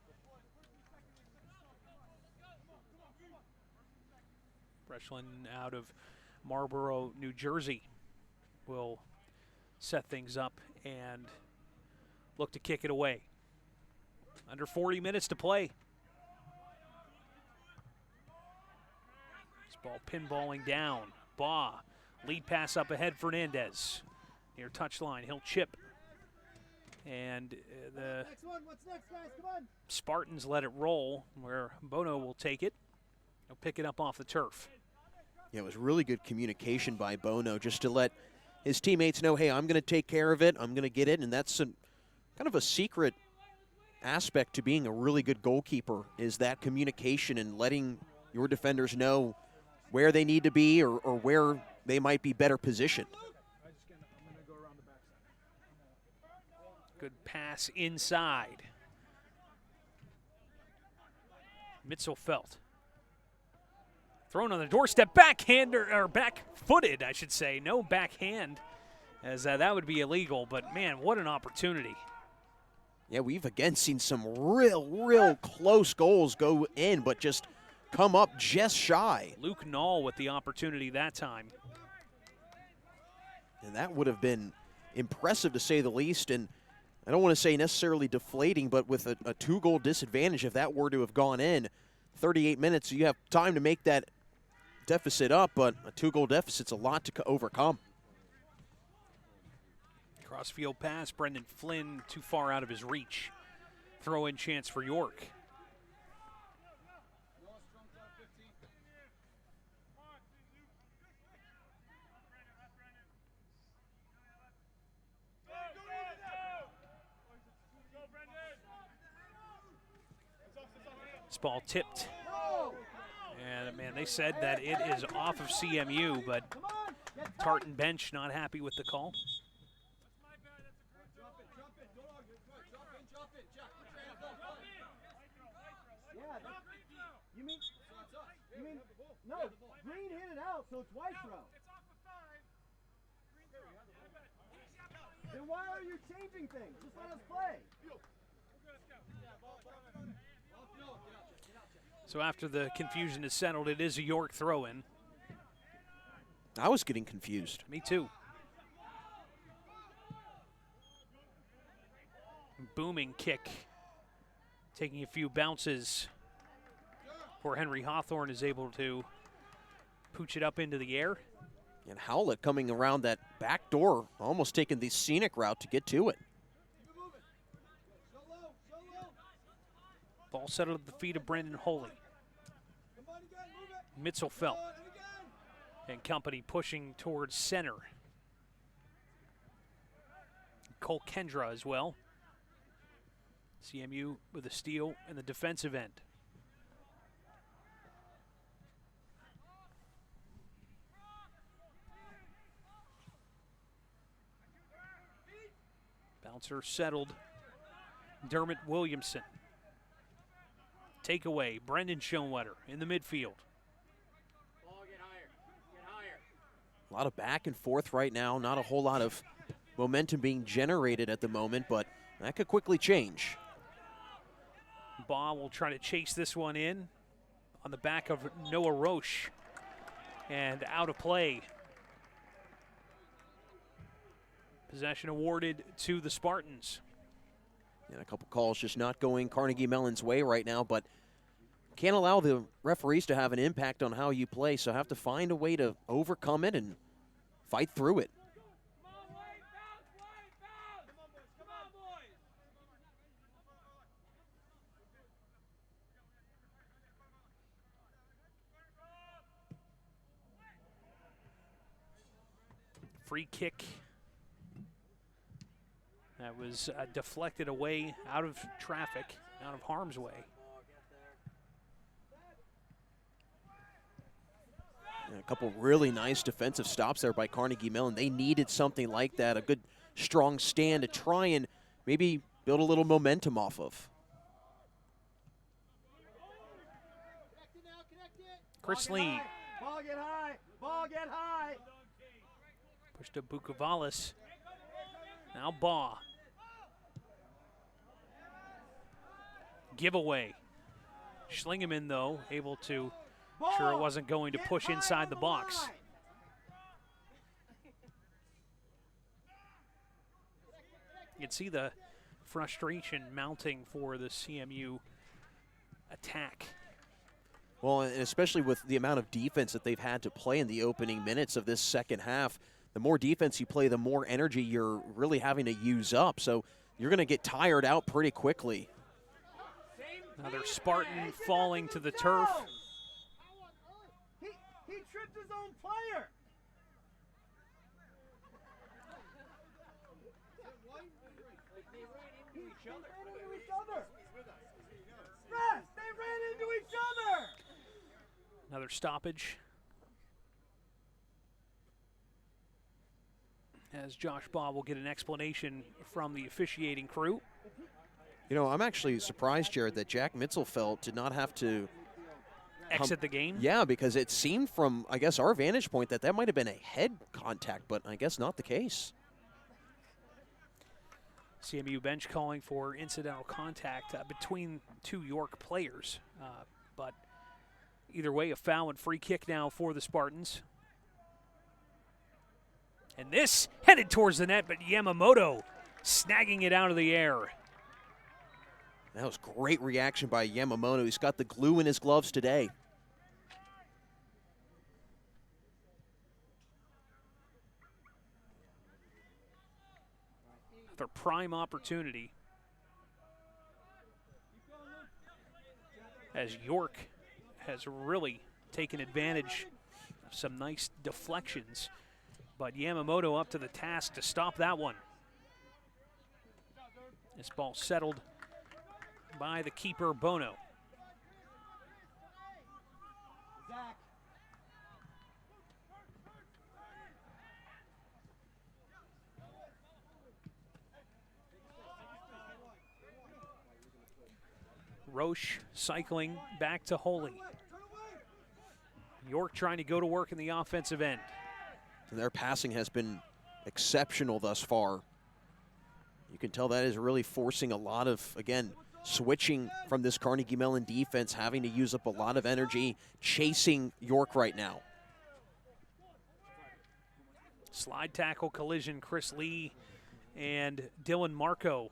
Breslin out of Marlboro, New Jersey, will set things up and look to kick it away. Under 40 minutes to play. This ball pinballing down. Baugh, lead pass up ahead, Fernandez. Near touchline, he'll chip. And the Next one. What's next, guys? Come on. Spartans let it roll, where Bono will take it. He'll pick it up off the turf. Yeah, it was really good communication by Bono just to let his teammates know, hey, I'm going to take care of it, I'm going to get it, and that's kind of a secret aspect to being a really good goalkeeper, is that communication and letting your defenders know where they need to be or where they might be better positioned. Good pass inside. Mitzelfelt. Thrown on the doorstep, backhander, or back-footed, I should say. No backhand, as that would be illegal. But, man, what an opportunity. Yeah, we've again seen some real close goals go in, but just come up just shy. Luke Knoll with the opportunity that time. And that would have been impressive to say the least. And I don't want to say necessarily deflating, but with a 2-goal disadvantage, if that were to have gone in, 38 minutes, you have time to make that deficit up, but a 2-goal deficit's a lot to overcome. Crossfield pass, Brendan Flynn too far out of his reach. Throw-in chance for York. This ball tipped. And, man, they said that it is off of CMU, but Tartan bench not happy with the call. You mean, no, Green hit it out, so it's white throw. Then why are you changing things? Just let us play. So after the confusion is settled, it is a York throw-in. I was getting confused. Me too. Booming kick. Taking a few bounces before Henry Hawthorne is able to pooch it up into the air. And Howlett coming around that back door, almost taking the scenic route to get to it. Ball settled at the feet of Brandon Holy. Mitzelfelt and company pushing towards center. Cole Kendra as well. CMU with a steal in the defensive end. Bouncer settled. Dermot Williamson. Takeaway, Brendan Schoenwetter in the midfield. A lot of back and forth right now. Not a whole lot of momentum being generated at the moment, but that could quickly change. Baugh will try to chase this one in on the back of Noah Roche. And out of play. Possession awarded to the Spartans. And a couple calls just not going Carnegie Mellon's way right now, but can't allow the referees to have an impact on how you play, so have to find a way to overcome it and fight through it. Free kick that was deflected away out of traffic, out of harm's way. And a couple really nice defensive stops there by Carnegie Mellon. They needed something like that, a good strong stand to try and maybe build a little momentum off of. Chris Lee. Ball get high. Ball get high. Pushed to Bukovalis. Now Baugh. Giveaway. Schlingemann, though, able to, sure it wasn't going to push inside the box. You can see the frustration mounting for the CMU attack. Well, and especially with the amount of defense that they've had to play in the opening minutes of this second half, the more defense you play, the more energy you're really having to use up. So you're going to get tired out pretty quickly. Another Spartan falling to the turf. He tripped his own player. They ran into each other. Yes, they ran into each other. Another stoppage. As Josh Baugh will get an explanation from the officiating crew. You know, I'm actually surprised, Jared, that Jack Mitzelfeld did not have to Exit the game? Yeah, because it seemed from, I guess, our vantage point that might have been a head contact, but I guess not the case. CMU bench calling for incidental contact between two York players. But either way, a foul and free kick now for the Spartans. And this headed towards the net, but Yamamoto snagging it out of the air. That was great reaction by Yamamoto. He's got the glue in his gloves today. Another prime opportunity as York has really taken advantage of some nice deflections, but Yamamoto up to the task to stop that one. This ball settled by the keeper, Bono. Zach. Roche cycling back to Holy. York trying to go to work in the offensive end. And their passing has been exceptional thus far. You can tell that is really forcing a lot of, again, switching from this Carnegie Mellon defense, having to use up a lot of energy, chasing York right now. Slide tackle collision, Chris Lee and Dylan Marco,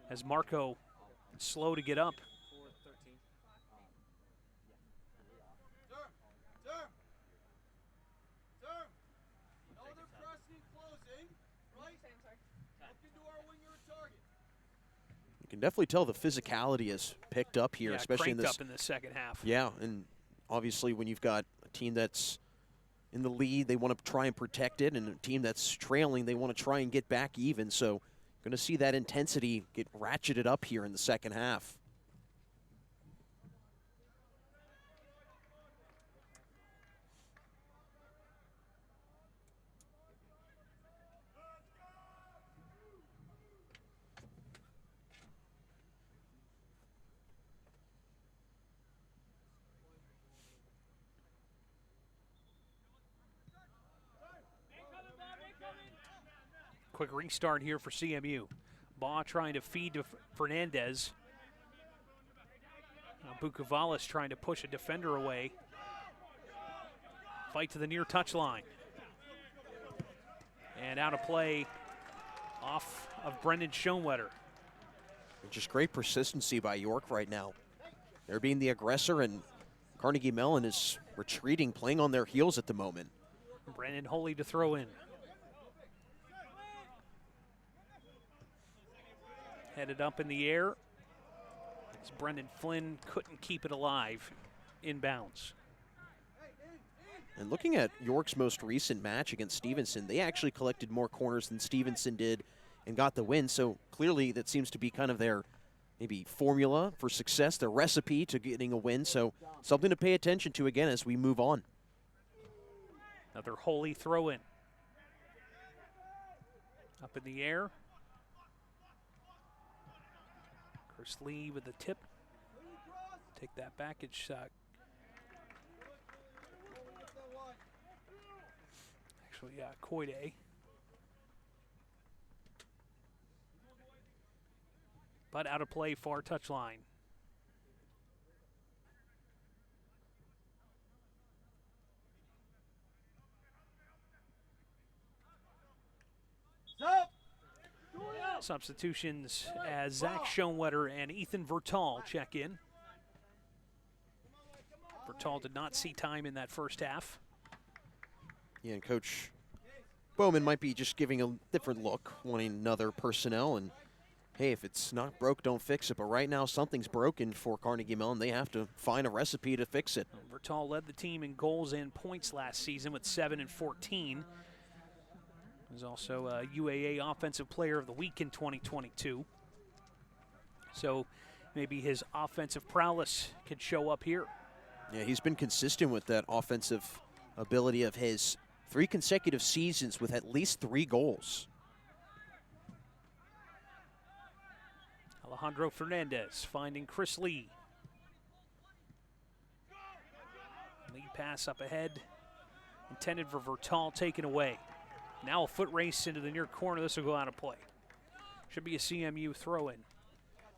as Marco slow to get up. You can definitely tell the physicality has picked up here, Yeah, especially in cranked this. up in the second half. Yeah, and obviously when you've got a team that's in the lead, they want to try and protect it, and a team that's trailing, they want to try and get back even. So going to see that intensity get ratcheted up here in the second half. Quick restart here for CMU. Baugh trying to feed to Fernandez. Bukovalis trying to push a defender away. Fight to the near touchline. And out of play off of Brendan Schoenwetter. Just great persistency by York right now. They're being the aggressor, and Carnegie Mellon is retreating, playing on their heels at the moment. Brandon Holy to throw in. Headed up in the air as Brendan Flynn couldn't keep it alive in bounds. And looking at York's most recent match against Stevenson, they actually collected more corners than Stevenson did and got the win. So clearly that seems to be kind of their maybe formula for success, their recipe to getting a win. So something to pay attention to again as we move on. Another Holy throw in. Up in the air. Chris Lee with the tip. Take that back. It's actually, Koide. But out of play, far touchline. Substitutions as Zach Schoenwetter and Ethan Vertal check in. Vertal did not see time in that first half. Yeah, and Coach Bowman might be just giving a different look, wanting another personnel. And hey, if it's not broke, don't fix it. But right now, something's broken for Carnegie Mellon. They have to find a recipe to fix it. Vertal led the team in goals and points last season with 7 and 14. He was also a UAA Offensive Player of the Week in 2022. So maybe his offensive prowess could show up here. Yeah, he's been consistent with that offensive ability of his. 3 consecutive seasons with at least 3 goals. Alejandro Fernandez finding Chris Lee. Lead pass up ahead, intended for Vertal, taken away. Now a foot race into the near corner. This will go out of play. Should be a CMU throw-in.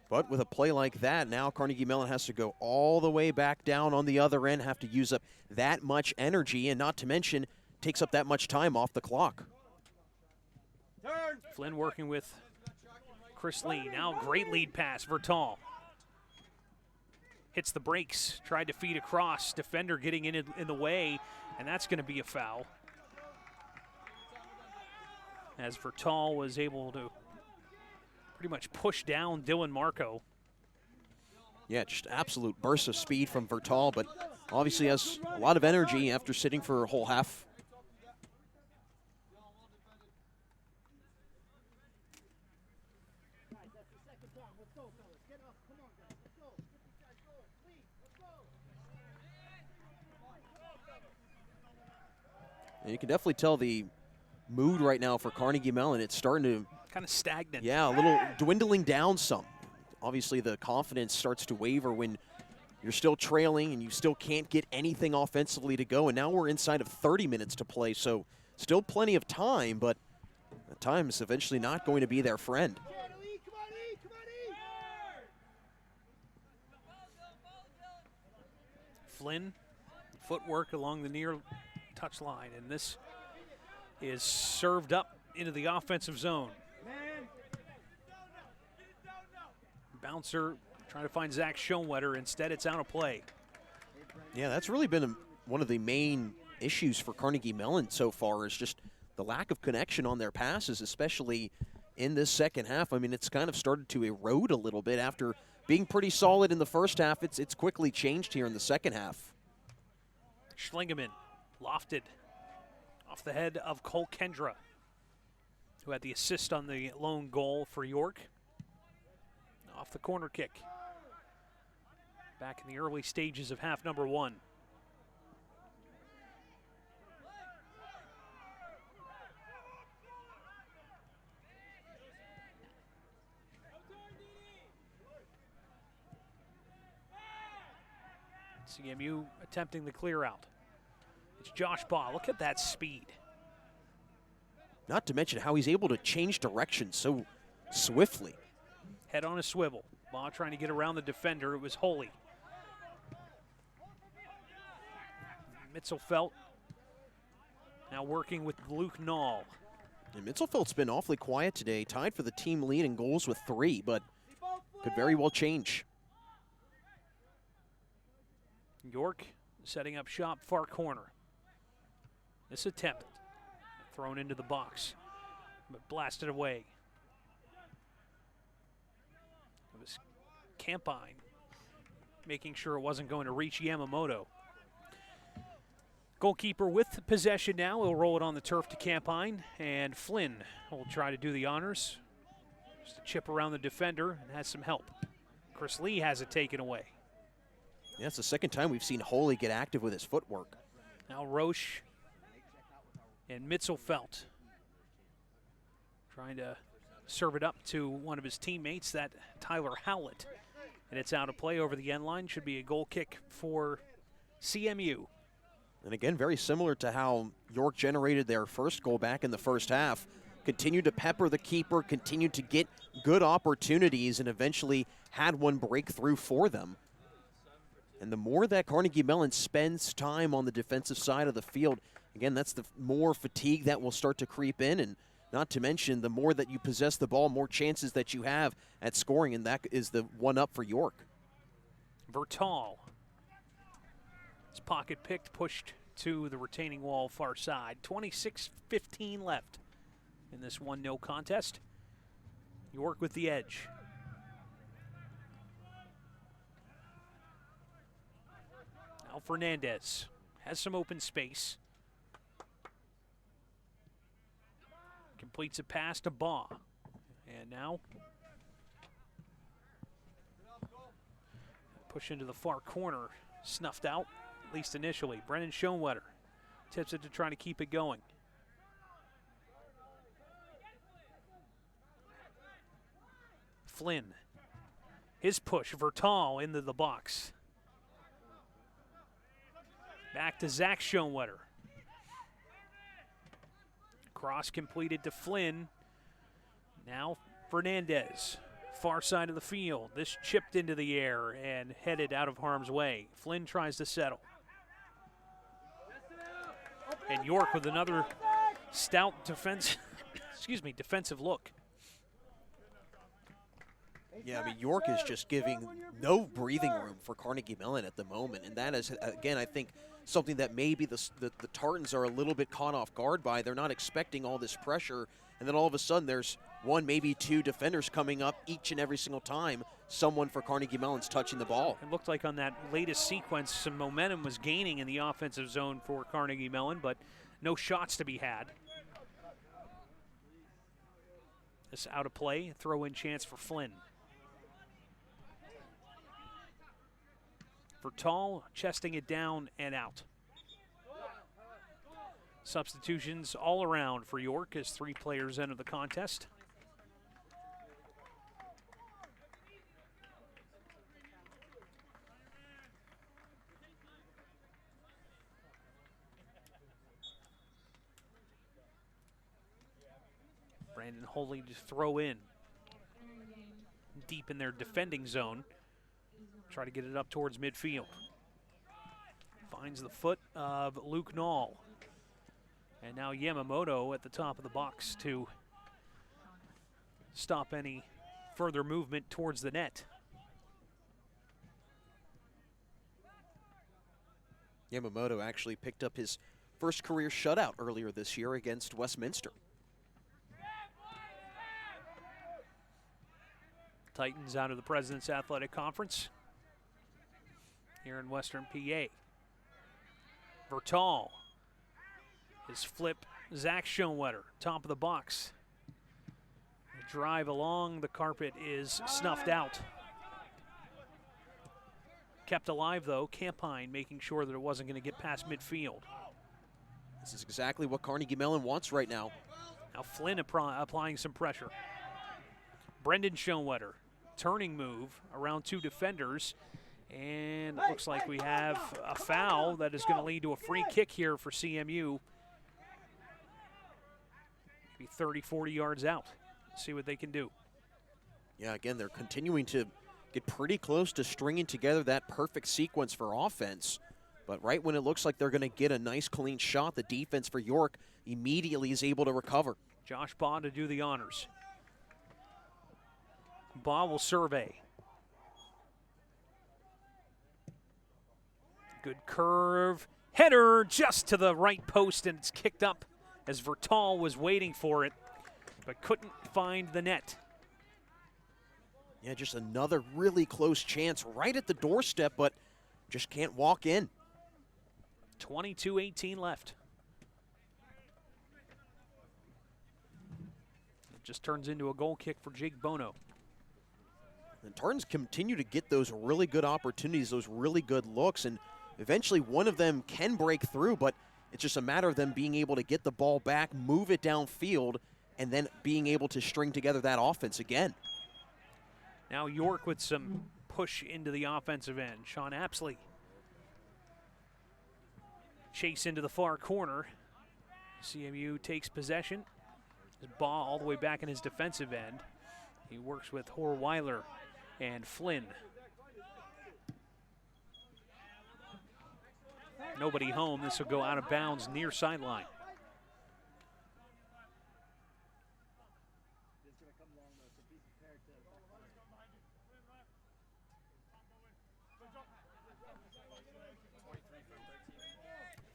But with a play like that, now Carnegie Mellon has to go all the way back down on the other end, have to use up that much energy, and not to mention takes up that much time off the clock. Flynn working with Chris Lee. Now great lead pass, Vertal. Hits the brakes, tried to feed across. Defender getting in the way, and that's going to be a foul. As Vertal was able to pretty much push down Dylan Marco. Yeah, just absolute burst of speed from Vertal, but obviously has a lot of energy after sitting for a whole half. And you can definitely tell the mood right now for Carnegie Mellon. It's starting to kind of stagnant. Yeah, a little dwindling down some. Obviously, the confidence starts to waver when you're still trailing and you still can't get anything offensively to go. And now we're inside of 30 minutes to play, so still plenty of time, but the time is eventually not going to be their friend. Flynn, footwork along the near touch line, and this is served up into the offensive zone. Bouncer trying to find Zach Schoenwetter. Instead, it's out of play. Yeah, that's really been one of the main issues for Carnegie Mellon so far, is just the lack of connection on their passes, especially in this second half. I mean, it's kind of started to erode a little bit after being pretty solid in the first half. It's quickly changed here in the second half. Schlingeman lofted off the head of Cole Kendra, who had the assist on the lone goal for York. Off the corner kick. Back in the early stages of half number 1. CMU attempting the clear out. It's Josh Baugh. Look at that speed. Not to mention how he's able to change direction so swiftly. Head on a swivel. Baugh trying to get around the defender. It was Holy. Mitzelfelt now working with Luke Nall. And Mitzelfelt's been awfully quiet today, tied for the team lead in goals with 3, but could very well change. York setting up shop, far corner. This attempt thrown into the box, but blasted away. It was Campine making sure it wasn't going to reach Yamamoto. Goalkeeper with possession now. He'll roll it on the turf to Campine, and Flynn will try to do the honors. Just a chip around the defender and has some help. Chris Lee has it taken away. Yeah, it's the second time we've seen Holy get active with his footwork. Now Roche and Mitzelfelt trying to serve it up to one of his teammates, that Tyler Howlett. And it's out of play over the end line. Should be a goal kick for CMU. And again, very similar to how York generated their first goal back in the first half. Continued to pepper the keeper, continued to get good opportunities, and eventually had one break through for them. And the more that Carnegie Mellon spends time on the defensive side of the field, again, that's the more fatigue that will start to creep in. And not to mention, the more that you possess the ball, more chances that you have at scoring, and that is the one-up for York. Vertal. It's pocket picked, pushed to the retaining wall far side. 26-15 left in this 1-0 contest. York with the edge. Now Fernandez has some open space. Completes a pass to Baugh. And now push into the far corner. Snuffed out, at least initially. Brennan Schoenwetter tips it to try to keep it going. Flynn. His push, Vertal into the box. Back to Zach Schoenwetter. Cross completed to Flynn. Now Fernandez, far side of the field. This chipped into the air and headed out of harm's way. Flynn tries to settle. And York with another stout defensive look. Yeah, I mean, York is just giving no breathing room for Carnegie Mellon at the moment. And that is, again, I think something that maybe the Tartans are a little bit caught off guard by. They're not expecting all this pressure. And then all of a sudden there's one, maybe two defenders coming up each and every single time someone for Carnegie Mellon's touching the ball. It looked like on that latest sequence some momentum was gaining in the offensive zone for Carnegie Mellon, but no shots to be had. This out of play, throw-in chance for Flynn. Vertal chesting it down and out. Substitutions all around for York as 3 players enter the contest. Brandon Holy to throw in deep in their defending zone. Try to get it up towards midfield. Finds the foot of Luke Nall. And now Yamamoto at the top of the box to stop any further movement towards the net. Yamamoto actually picked up his first career shutout earlier this year against Westminster. Titans out of the President's Athletic Conference here in Western PA. Vertal. His flip, Zach Schoenwetter, top of the box. The drive along the carpet is snuffed out. Kept alive, though. Campine making sure that it wasn't going to get past midfield. This is exactly what Carnegie Mellon wants right now. Now Flynn applying some pressure. Brendan Schoenwetter, turning move around 2 defenders. And it looks like we have a foul that is going to lead to a free kick here for CMU. Maybe 30, 40 yards out. See what they can do. Yeah, again, they're continuing to get pretty close to stringing together that perfect sequence for offense. But right when it looks like they're going to get a nice clean shot, the defense for York immediately is able to recover. Josh Baugh to do the honors. Baugh will survey. Good curve. Header just to the right post, and it's kicked up as Vertal was waiting for it, but couldn't find the net. Yeah, just another really close chance right at the doorstep, but just can't walk in. 22-18 left. It just turns into a goal kick for Jake Bono. And Tartans continue to get those really good opportunities, those really good looks, and eventually one of them can break through, but it's just a matter of them being able to get the ball back, move it downfield, and then being able to string together that offense again. Now York with some push into the offensive end. Sean Apsley. Chase into the far corner. CMU takes possession. His ball all the way back in his defensive end. He works with Horweiler and Flynn. Nobody home. This will go out of bounds near sideline.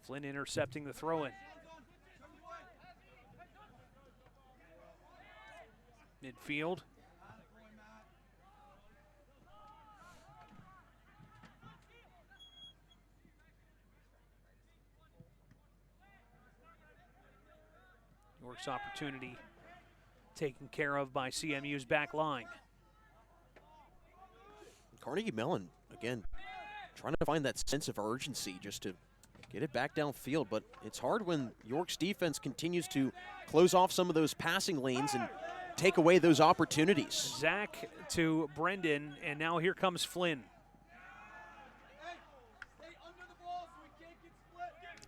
Flynn intercepting the throw-in. Midfield. York's opportunity taken care of by CMU's back line. Carnegie Mellon, again, trying to find that sense of urgency just to get it back downfield, but it's hard when York's defense continues to close off some of those passing lanes and take away those opportunities. Zach to Brendan, and now here comes Flynn.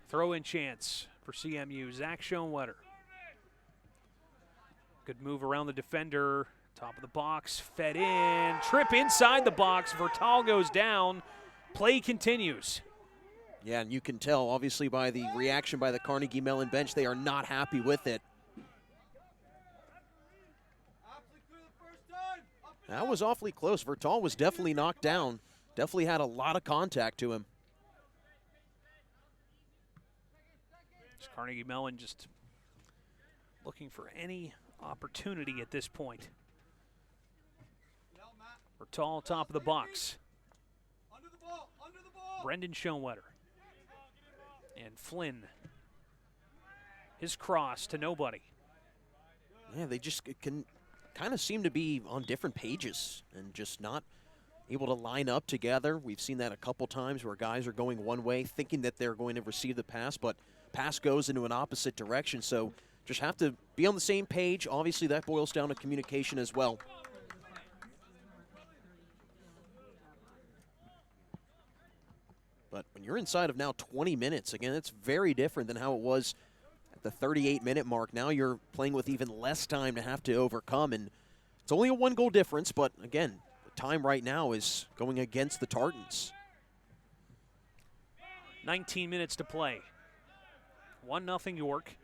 Throw-in chance for CMU. Zach Schoenwetter. Good move around the defender. Top of the box, fed in. Trip inside the box. Vertal goes down. Play continues. Yeah, and you can tell, obviously, by the reaction by the Carnegie Mellon bench, they are not happy with it. That was awfully close. Vertal was definitely knocked down. Definitely had a lot of contact to him. Carnegie Mellon just looking for any opportunity at this point. Vertal, top of the box. Brendan Schoenwetter. And Flynn. His cross to nobody. Yeah, they just can kind of seem to be on different pages and just not able to line up together. We've seen that a couple times where guys are going one way thinking that they're going to receive the pass, but pass goes into an opposite direction. So just have to be on the same page. Obviously, that boils down to communication as well. But when you're inside of now 20 minutes, again, it's very different than how it was at the 38-minute mark. Now you're playing with even less time to have to overcome, and it's only a one-goal difference, but again, the time right now is going against the Tartans. 19 minutes to play. 1-0 York.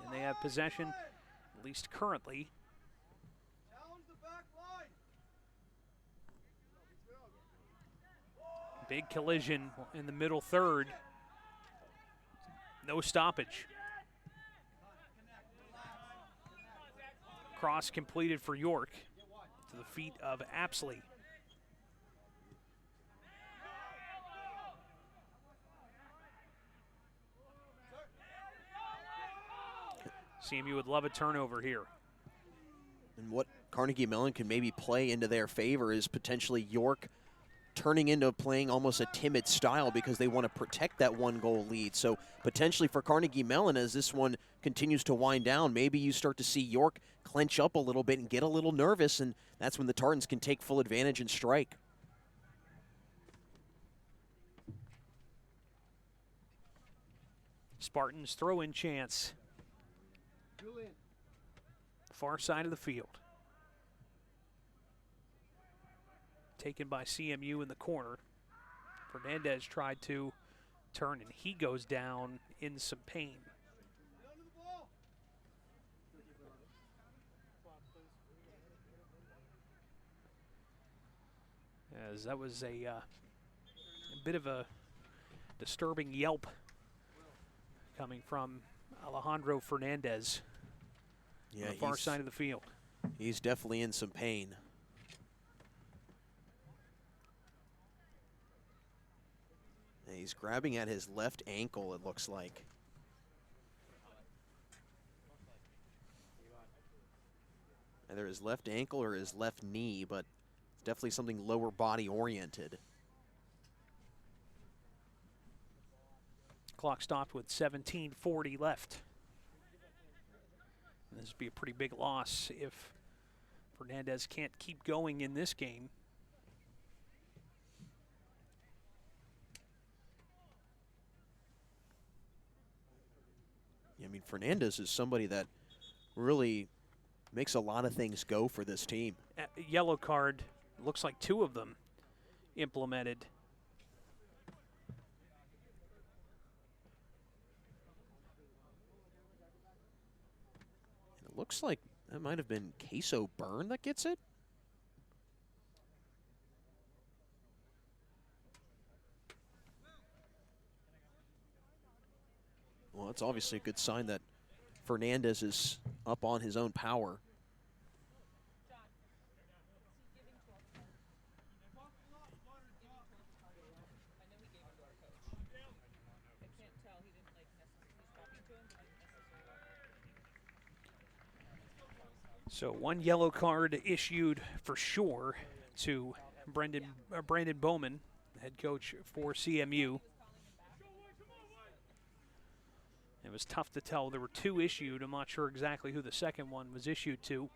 And they have possession, at least currently. Big collision in the middle third. No stoppage. Cross completed for York to the feet of Apsley. CMU would love a turnover here. And what Carnegie Mellon can maybe play into their favor is potentially York turning into playing almost a timid style because they want to protect that one-goal lead. So potentially for Carnegie Mellon, as this one continues to wind down, maybe you start to see York clench up a little bit and get a little nervous, and that's when the Tartans can take full advantage and strike. Spartans throw-in chance. Far side of the field. Taken by CMU in the corner. Fernandez tried to turn, and he goes down in some pain. As that was a bit of a disturbing yelp coming from Alejandro Fernandez on the far side of the field. He's definitely in some pain. he's grabbing at his left ankle, it looks like. Either his left ankle or his left knee, but it's definitely something lower body oriented. Clock stopped with 17:40 left. And this would be a pretty big loss if Fernandez can't keep going in this game. Yeah, I mean, Fernandez is somebody that really makes a lot of things go for this team. Yellow card, looks like 2 of them implemented. It looks like that might have been Queso Byrne that gets it. Well, it's obviously a good sign that Fernandez is up on his own power. So 1 yellow card issued for sure to Brandon Bowman, the head coach for CMU. It was tough to tell. There were 2 issued. I'm not sure exactly who the second one was issued to.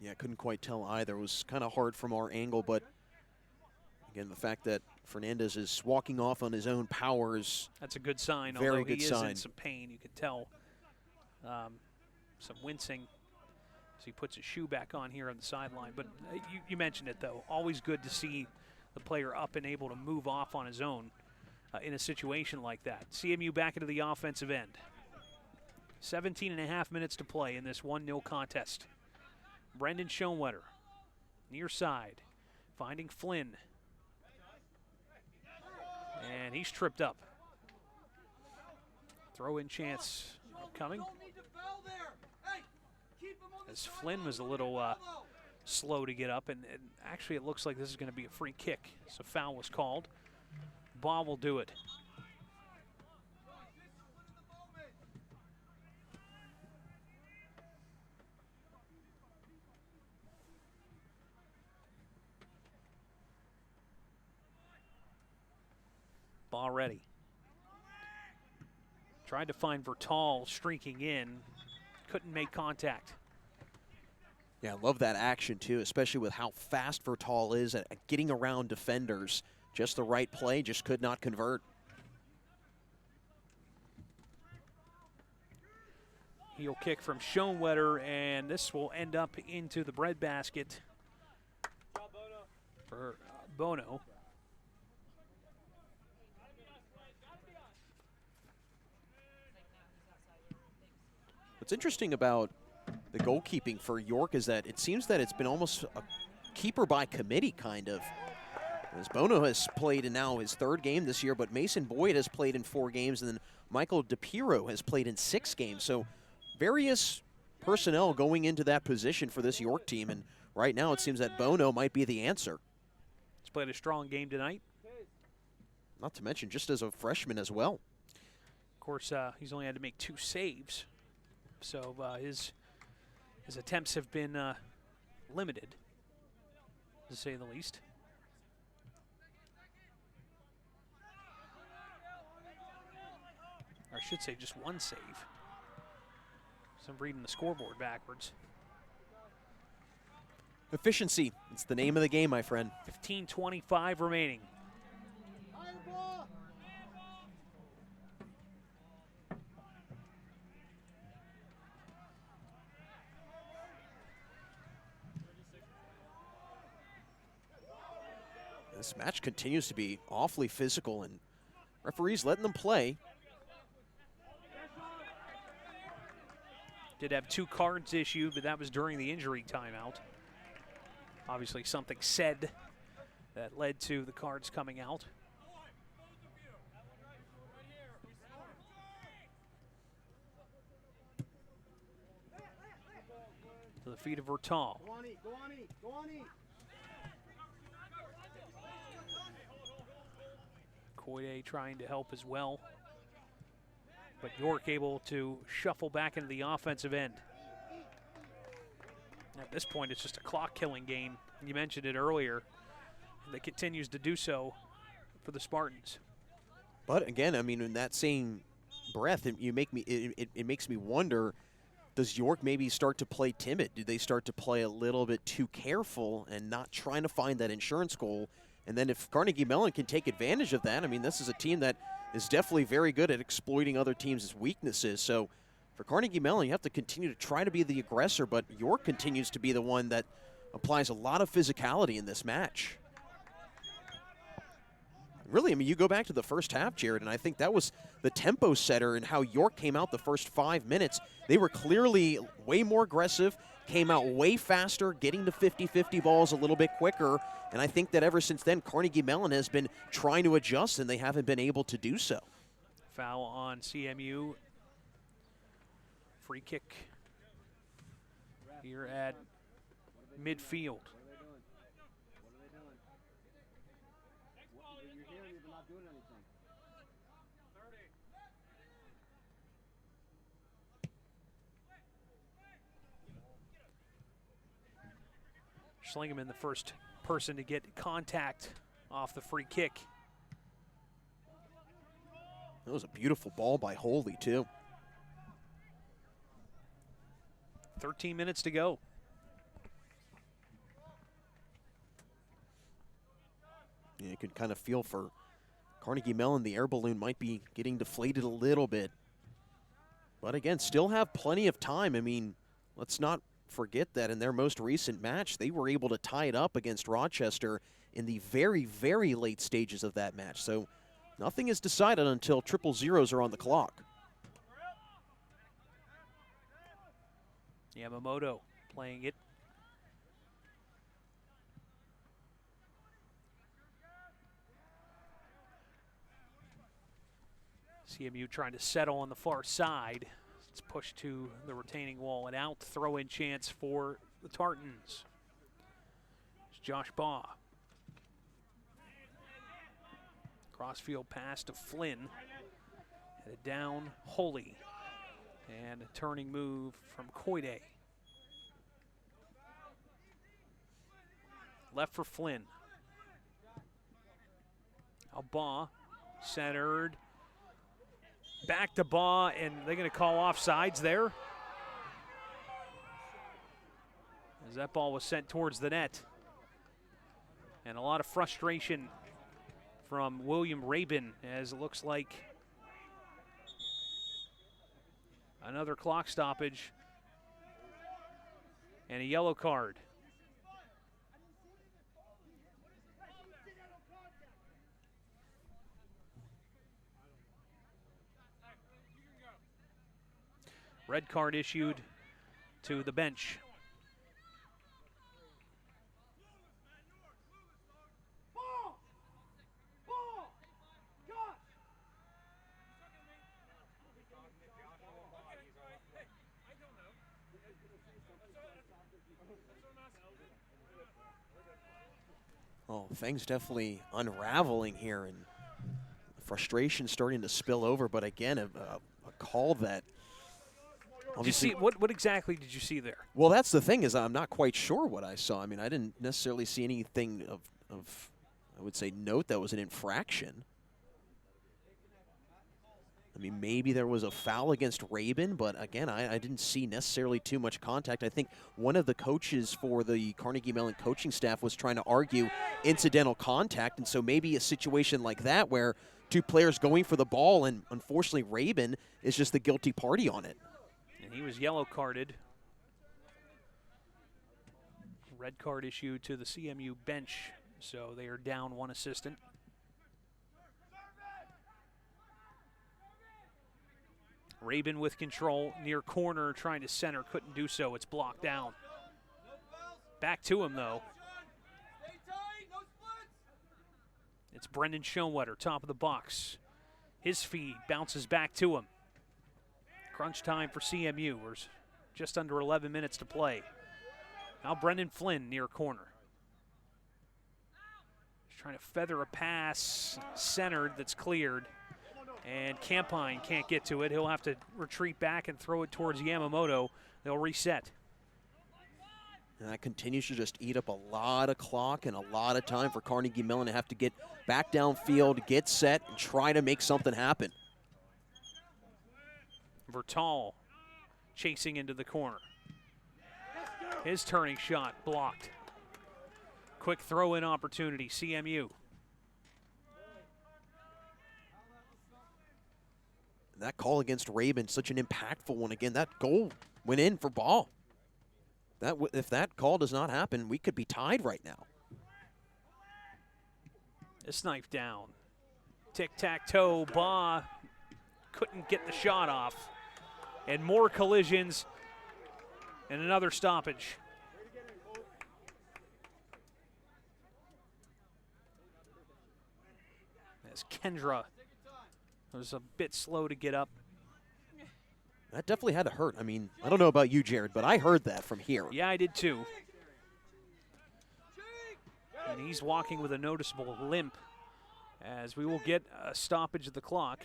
Yeah, couldn't quite tell either. It was kind of hard from our angle, but again, the fact that Fernandez is walking off on his own power is that's a good sign. Very although good he is sign. in some pain, you could tell some wincing as he puts his shoe back on here on the sideline. But you mentioned it, though. Always good to see the player up and able to move off on his own in a situation like that. CMU back into the offensive end. 17.5 minutes to play in this 1-0 contest. Brendan Schoenwetter, near side, finding Flynn. And he's tripped up. Throw-in chance coming. As Flynn was a little slow to get up, and actually it looks like this is going to be a free kick. So foul was called. Ball will do it. Ball ready. Tried to find Vertal streaking in. Couldn't make contact. Yeah, I love that action too, especially with how fast Vertal is at getting around defenders. Just the right play, just could not convert. Heel kick from Schoenwetter, and this will end up into the breadbasket for Bono. What's interesting about the goalkeeping for York is that it seems that it's been almost a keeper by committee kind of. As Bono has played in now his 3rd game this year, but Mason Boyd has played in 4 games, and then Michael DePiro has played in 6 games. So various personnel going into that position for this York team, and right now it seems that Bono might be the answer. He's played a strong game tonight. Not to mention just as a freshman as well. Of course, he's only had to make 2 saves, so his attempts have been limited, to say the least. Or I should say just 1 save. So I'm reading the scoreboard backwards. Efficiency, it's the name of the game, my friend. 15:25 remaining. This match continues to be awfully physical, and referees letting them play. Did have 2 cards issued, but that was during the injury timeout. Obviously something said that led to the cards coming out. the feet of Vertal. Go on, E. Go on, E. Go on, E. Koide trying to help as well. But York able to shuffle back into the offensive end. At this point, it's just a clock-killing game. You mentioned it earlier. That continues to do so for the Spartans. But again, I mean, in that same breath, it makes me wonder, does York maybe start to play timid? Do they start to play a little bit too careful and not trying to find that insurance goal? And then if Carnegie Mellon can take advantage of that, I mean, this is a team that is definitely very good at exploiting other teams' weaknesses. So for Carnegie Mellon, you have to continue to try to be the aggressor, but York continues to be the one that applies a lot of physicality in this match. Really, I mean, you go back to the first half, Jared, and I think that was the tempo setter and how York came out the first 5 minutes. They were clearly way more aggressive, came out way faster, getting to 50-50 balls a little bit quicker. And I think that ever since then, Carnegie Mellon has been trying to adjust, and they haven't been able to do so. Foul on CMU. Free kick here at midfield. You're here and you're not doing anything. Schlingerman, the first person to get contact off the free kick. That was a beautiful ball by Holy, too. 13 minutes to go. Yeah, you could kind of feel for Carnegie Mellon, the air balloon might be getting deflated a little bit. But again, still have plenty of time. I mean, let's not forget that in their most recent match, they were able to tie it up against Rochester in the very, very late stages of that match. So nothing is decided until triple zeros are on the clock. Yamamoto playing it. CMU trying to settle on the far side. It's pushed to the retaining wall and out. Throw-in chance for the Tartans. It's Josh Baugh. Crossfield pass to Flynn. Headed down, Holy. And a turning move from Koide. Left for Flynn. Baugh centered. Back to Baugh, and they're going to call offsides there. As that ball was sent towards the net. And a lot of frustration from William Rabin, as it looks like another clock stoppage and a yellow card. Red card issued to the bench. Ball! Ball! Josh! Oh, things definitely unraveling here, and frustration starting to spill over. But again, a call that Did you see what exactly did you see there? Well, that's the thing, is I'm not quite sure what I saw. I mean, I didn't necessarily see anything of I would say, note that was an infraction. I mean, maybe there was a foul against Rabin, but again, I didn't see necessarily too much contact. I think one of the coaches for the Carnegie Mellon coaching staff was trying to argue incidental contact, and so maybe a situation like that where two players going for the ball, and unfortunately Rabin is just the guilty party on it. And he was yellow carded. Red card issued to the CMU bench, so they are down one assistant. Rabin with control, near corner, trying to center, couldn't do so. It's blocked down. Back to him, though. It's Brendan Schoenwetter, top of the box. His feed bounces back to him. Crunch time for CMU. There's just under 11 minutes to play. Now Brendan Flynn near corner. He's trying to feather a pass centered that's cleared. And Campine can't get to it. He'll have to retreat back and throw it towards Yamamoto. They'll reset. And that continues to just eat up a lot of clock and a lot of time for Carnegie Mellon to have to get back downfield, get set, and try to make something happen. Vertal chasing into the corner. His turning shot blocked. Quick throw-in opportunity, CMU. That call against Rabin, such an impactful one. Again, that goal went in for ball. If that call does not happen, we could be tied right now. This knife down. Tic-tac-toe, Baugh couldn't get the shot off. And more collisions and another stoppage. As Kendra was a bit slow to get up. That definitely had to hurt. I mean, I don't know about you, Jared, but I heard that from here. Yeah, I did too. And he's walking with a noticeable limp as we will get a stoppage of the clock.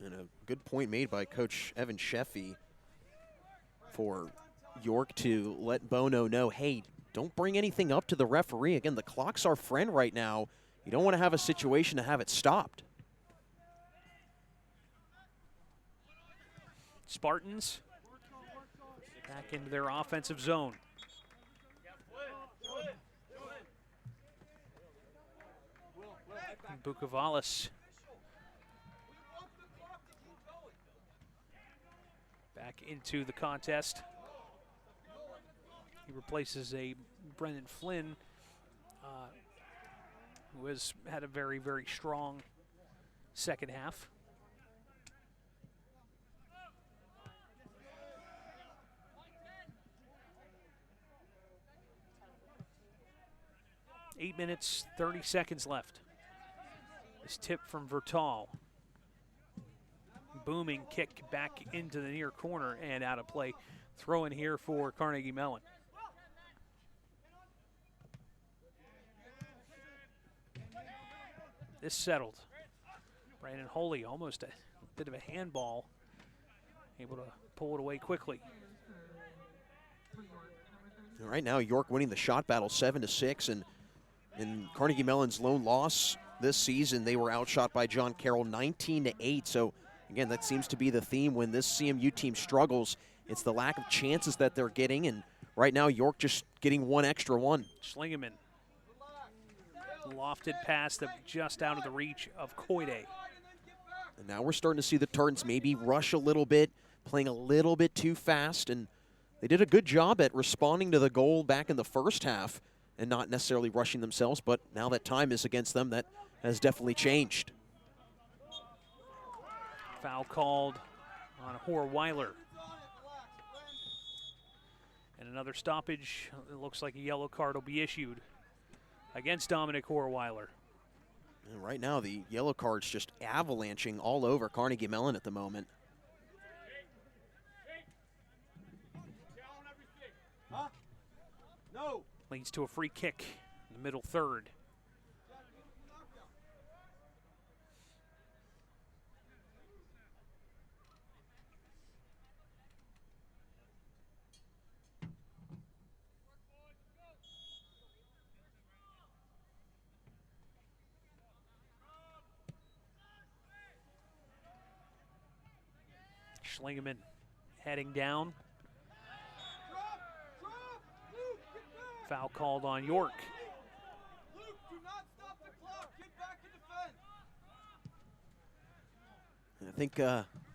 And a good point made by Coach Evan Sheffy for York to let Bono know, hey, don't bring anything up to the referee. Again, the clock's our friend right now. You don't want to have a situation to have it stopped. Spartans back into their offensive zone. Bukavalis back into the contest. He replaces a Brendan Flynn who has had a very, very strong second half. Eight minutes, 30 seconds left. This tip from Vertal. Booming kick back into the near corner and out of play. Throw in here for Carnegie Mellon. This settled. Brandon Holy, almost a bit of a handball, able to pull it away quickly. Right now, York winning the shot battle 7-6, and in Carnegie Mellon's lone loss this season, they were outshot by John Carroll 19-8. So again, that seems to be the theme when this CMU team struggles. It's the lack of chances that they're getting, and right now York just getting one extra one. Schlingeman. Lofted pass that just out of the reach of Koide. And now we're starting to see the Terns maybe rush a little bit, playing a little bit too fast, and they did a good job at responding to the goal back in the first half and not necessarily rushing themselves, but now that time is against them, that has definitely changed. Foul called on Horweiler. And another stoppage. It looks like a yellow card will be issued against Dominic Horweiler. And right now, the yellow card's just avalanching all over Carnegie Mellon at the moment. Huh? No. Leads to a free kick in the middle third. Schlingeman heading down. Foul called on York. Luke, do not stop the clock. Get back and defend. I think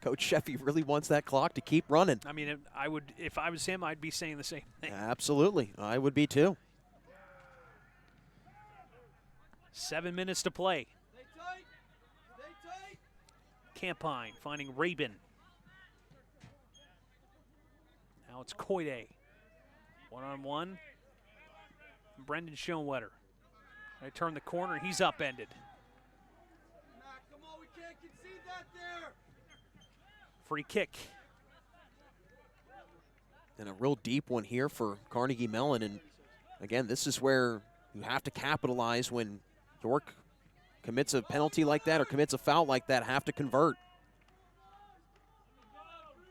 Coach Sheffy really wants that clock to keep running. I mean, I would, if I was him, I'd be saying the same thing. Absolutely. I would be too. 7 minutes to play. Stay tight. Stay tight. Campine finding Rabin. Now it's Koide. One-on-one. Brendan Schoenwetter. I turn the corner, he's upended. Come on, we can't concede that there. Free kick. And a real deep one here for Carnegie Mellon. And again, this is where you have to capitalize when York commits a penalty like that or commits a foul like that, have to convert.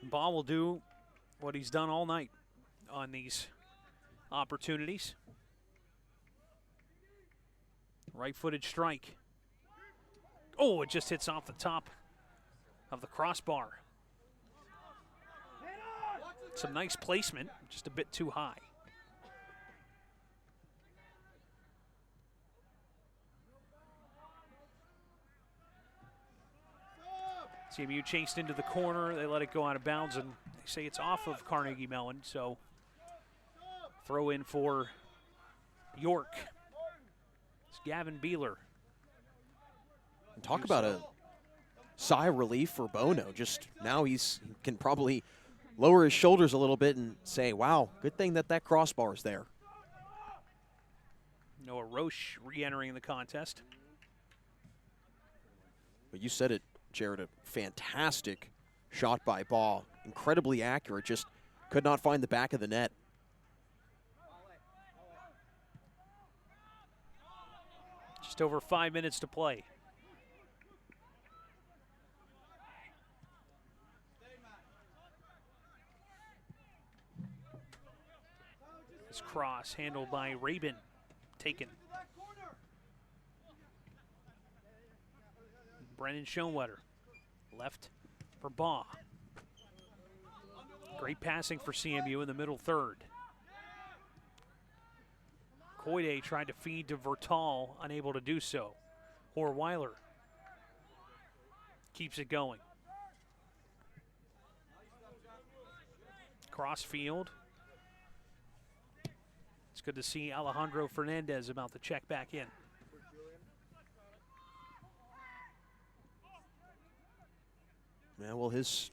Ball will do what he's done all night on these opportunities. Right-footed strike. Oh, it just hits off the top of the crossbar. Some nice placement, just a bit too high. CMU chased into the corner. They let it go out of bounds, and they say it's off of Carnegie Mellon, so throw in for York. It's Gavin Beeler. And talk about a sigh of relief for Bono. Just now he can probably lower his shoulders a little bit and say, wow, good thing that crossbar is there. Noah Roche re-entering the contest. But you said it, Jared, a fantastic shot by Baugh. Incredibly accurate, just could not find the back of the net. Just over 5 minutes to play. This cross handled by Rabin, taken. Brennan Schoenwetter, left for Baugh. Great passing for CMU in the middle third. Koide tried to feed to Vertal, unable to do so. Horweiler keeps it going. Cross field. It's good to see Alejandro Fernandez about to check back in. Yeah, well, his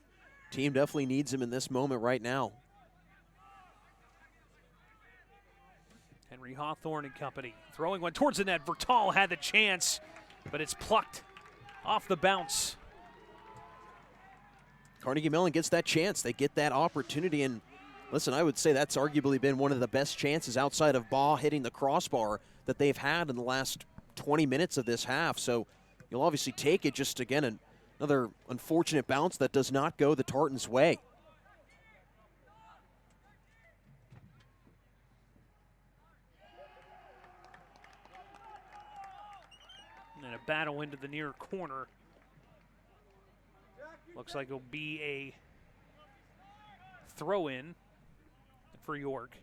team definitely needs him in this moment right now. Henry Hawthorne and company throwing one towards the net. Vertal had the chance, but it's plucked off the bounce. Carnegie Mellon gets that chance. They get that opportunity, and listen, I would say that's arguably been one of the best chances outside of Baugh hitting the crossbar that they've had in the last 20 minutes of this half. So you'll obviously take it. Just, again, another unfortunate bounce that does not go the Tartans' way. And a battle into the near corner. Looks like it'll be a throw-in for York.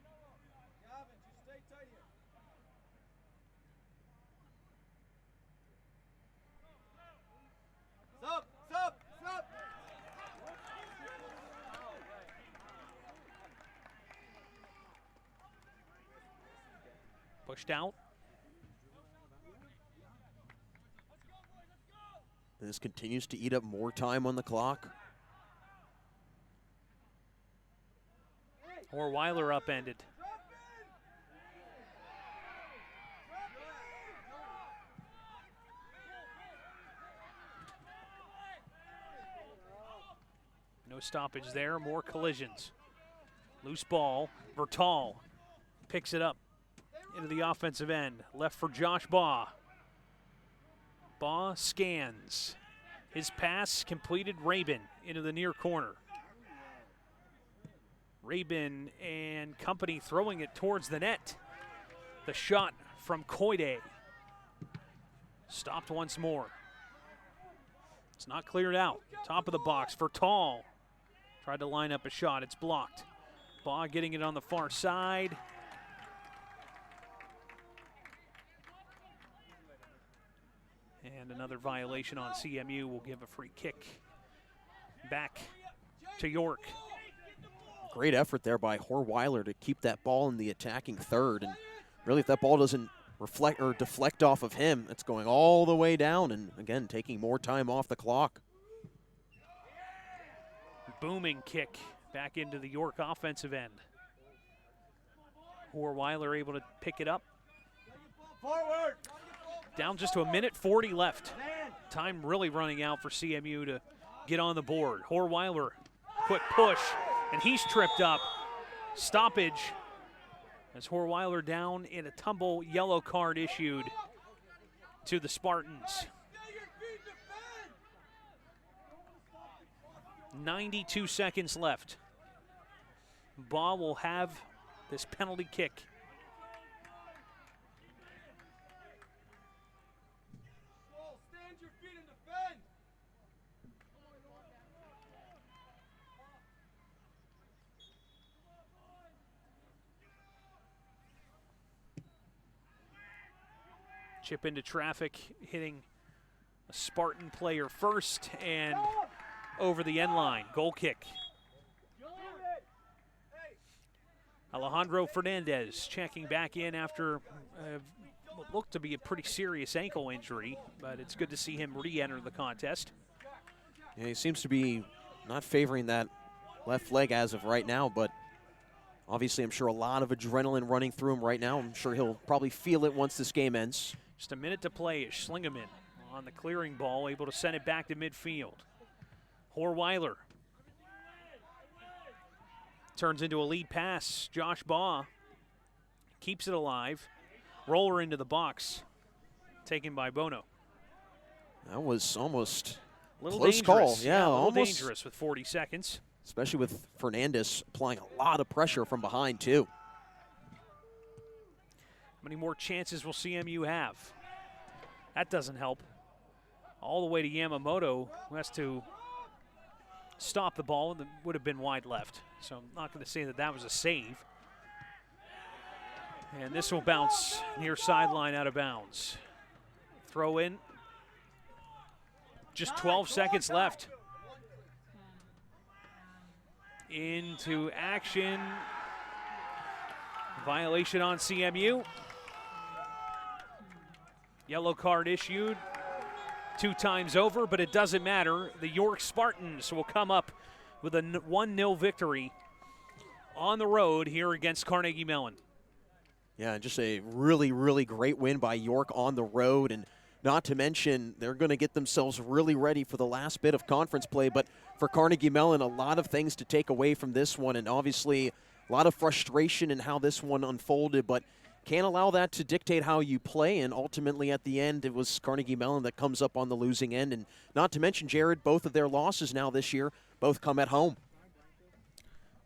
Stop! Pushed out. And this continues to eat up more time on the clock. Horweiler upended. No stoppage there, more collisions. Loose ball, Vertal picks it up into the offensive end. Left for Josh Baugh. Baugh scans. His pass completed. Rabin into the near corner. Rabin and company throwing it towards the net. The shot from Koide. Stopped once more. It's not cleared out. Top of the box. Vertal tried to line up a shot. It's blocked. Baugh getting it on the far side. And another violation on CMU will give a free kick back to York. Great effort there by Horweiler to keep that ball in the attacking third. And really, if that ball doesn't reflect or deflect off of him, it's going all the way down and, again, taking more time off the clock. Booming kick back into the York offensive end. Horweiler able to pick it up. Forward. Down just to 1:40 left. Time really running out for CMU to get on the board. Horweiler, quick push, and he's tripped up. Stoppage as Horweiler down in a tumble, yellow card issued to the Spartans. 92 seconds left. Baugh will have this penalty kick. Stand your feet and defend. Chip into traffic, hitting a Spartan player first and over the end line. Goal kick. Alejandro Fernandez checking back in after what looked to be a pretty serious ankle injury, but it's good to see him re-enter the contest. Yeah, he seems to be not favoring that left leg as of right now, but obviously I'm sure a lot of adrenaline running through him right now. I'm sure he'll probably feel it once this game ends. Just a minute to play as Schlingeman on the clearing ball, able to send it back to midfield. Horweiler turns into a lead pass. Josh Baugh keeps it alive. Roller into the box, taken by Bono. That was almost A little close dangerous. call. Yeah, a little almost. dangerous with 40 seconds. Especially with Fernandez applying a lot of pressure from behind, too. How many more chances will CMU have? That doesn't help. All the way to Yamamoto, who has to stop the ball, and would have been wide left. So I'm not going to say that that was a save. And this will bounce near sideline out of bounds. Throw in. Just 12 seconds left. Into action. Violation on CMU. Yellow card issued 2 times over, but it doesn't matter. The York Spartans will come up with a 1-0 victory on the road here against Carnegie Mellon. Yeah, just a really, really great win by York on the road. And not to mention, they're going to get themselves really ready for the last bit of conference play. But for Carnegie Mellon, a lot of things to take away from this one. And obviously, a lot of frustration in how this one unfolded. But can't allow that to dictate how you play. And ultimately, at the end, it was Carnegie Mellon that comes up on the losing end. And not to mention, Jared, both of their losses now this year both come at home.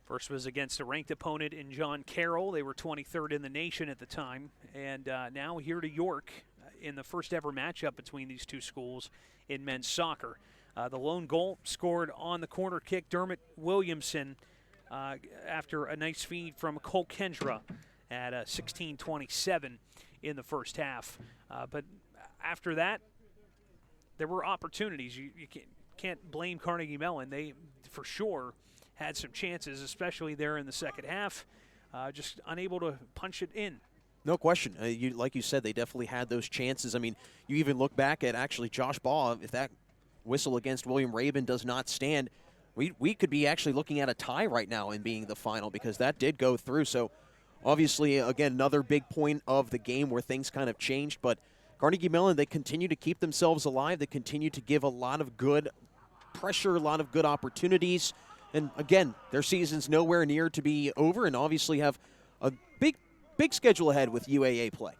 First was against a ranked opponent in John Carroll. They were 23rd in the nation at the time. And now here to York in the first ever matchup between these two schools in men's soccer. The lone goal scored on the corner kick, Dermot Williamson, after a nice feed from Cole Kendra at 16:27 in the first half. But after that, there were opportunities. You can't blame Carnegie Mellon. They, for sure, had some chances, especially there in the second half, just unable to punch it in. No question. Like you said, they definitely had those chances. I mean, you even look back at actually Josh Baugh. If that whistle against William Rabin does not stand, we could be actually looking at a tie right now in being the final, because that did go through. So obviously, again, another big point of the game where things kind of changed. But Carnegie Mellon, they continue to keep themselves alive. They continue to give a lot of good pressure, a lot of good opportunities. And again, their season's nowhere near to be over, and obviously have a big schedule ahead with UAA play.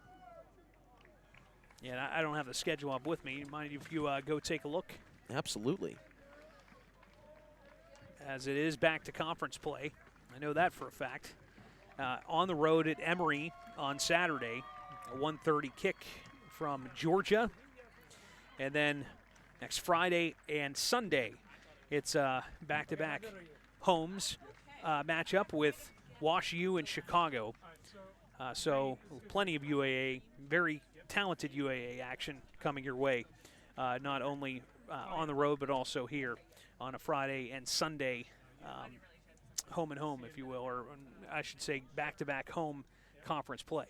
Yeah, I don't have the schedule up with me. Mind if you go take a look? Absolutely. As it is back to conference play. I know that for a fact. On the road at Emory on Saturday, a 1:30 kick from Georgia. And then next Friday and Sunday, it's back-to-back homes matchup with Wash U and Chicago. So plenty of UAA, very talented UAA action coming your way, not only on the road but also here on a Friday and Sunday, home and home, if you will, or I should say back-to-back home conference play.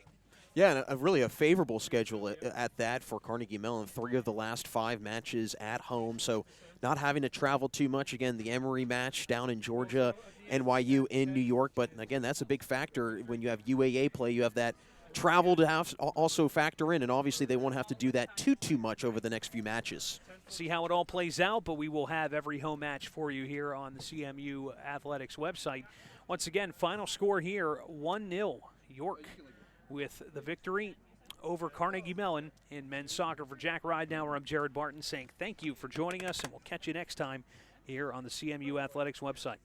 Yeah, and really a favorable schedule at that for Carnegie Mellon. 3 of the last 5 matches at home, so not having to travel too much. Again, the Emory match down in Georgia, NYU in New York, but again, that's a big factor when you have UAA play. You have that travel to have also factor in, and obviously they won't have to do that too much over the next few matches. See how it all plays out, but we will have every home match for you here on the CMU Athletics website. Once again, final score here, 1-0 York with the victory over Carnegie Mellon in men's soccer. For Jack Ridenauer, I'm Jared Barton saying thank you for joining us, and we'll catch you next time here on the CMU Athletics website.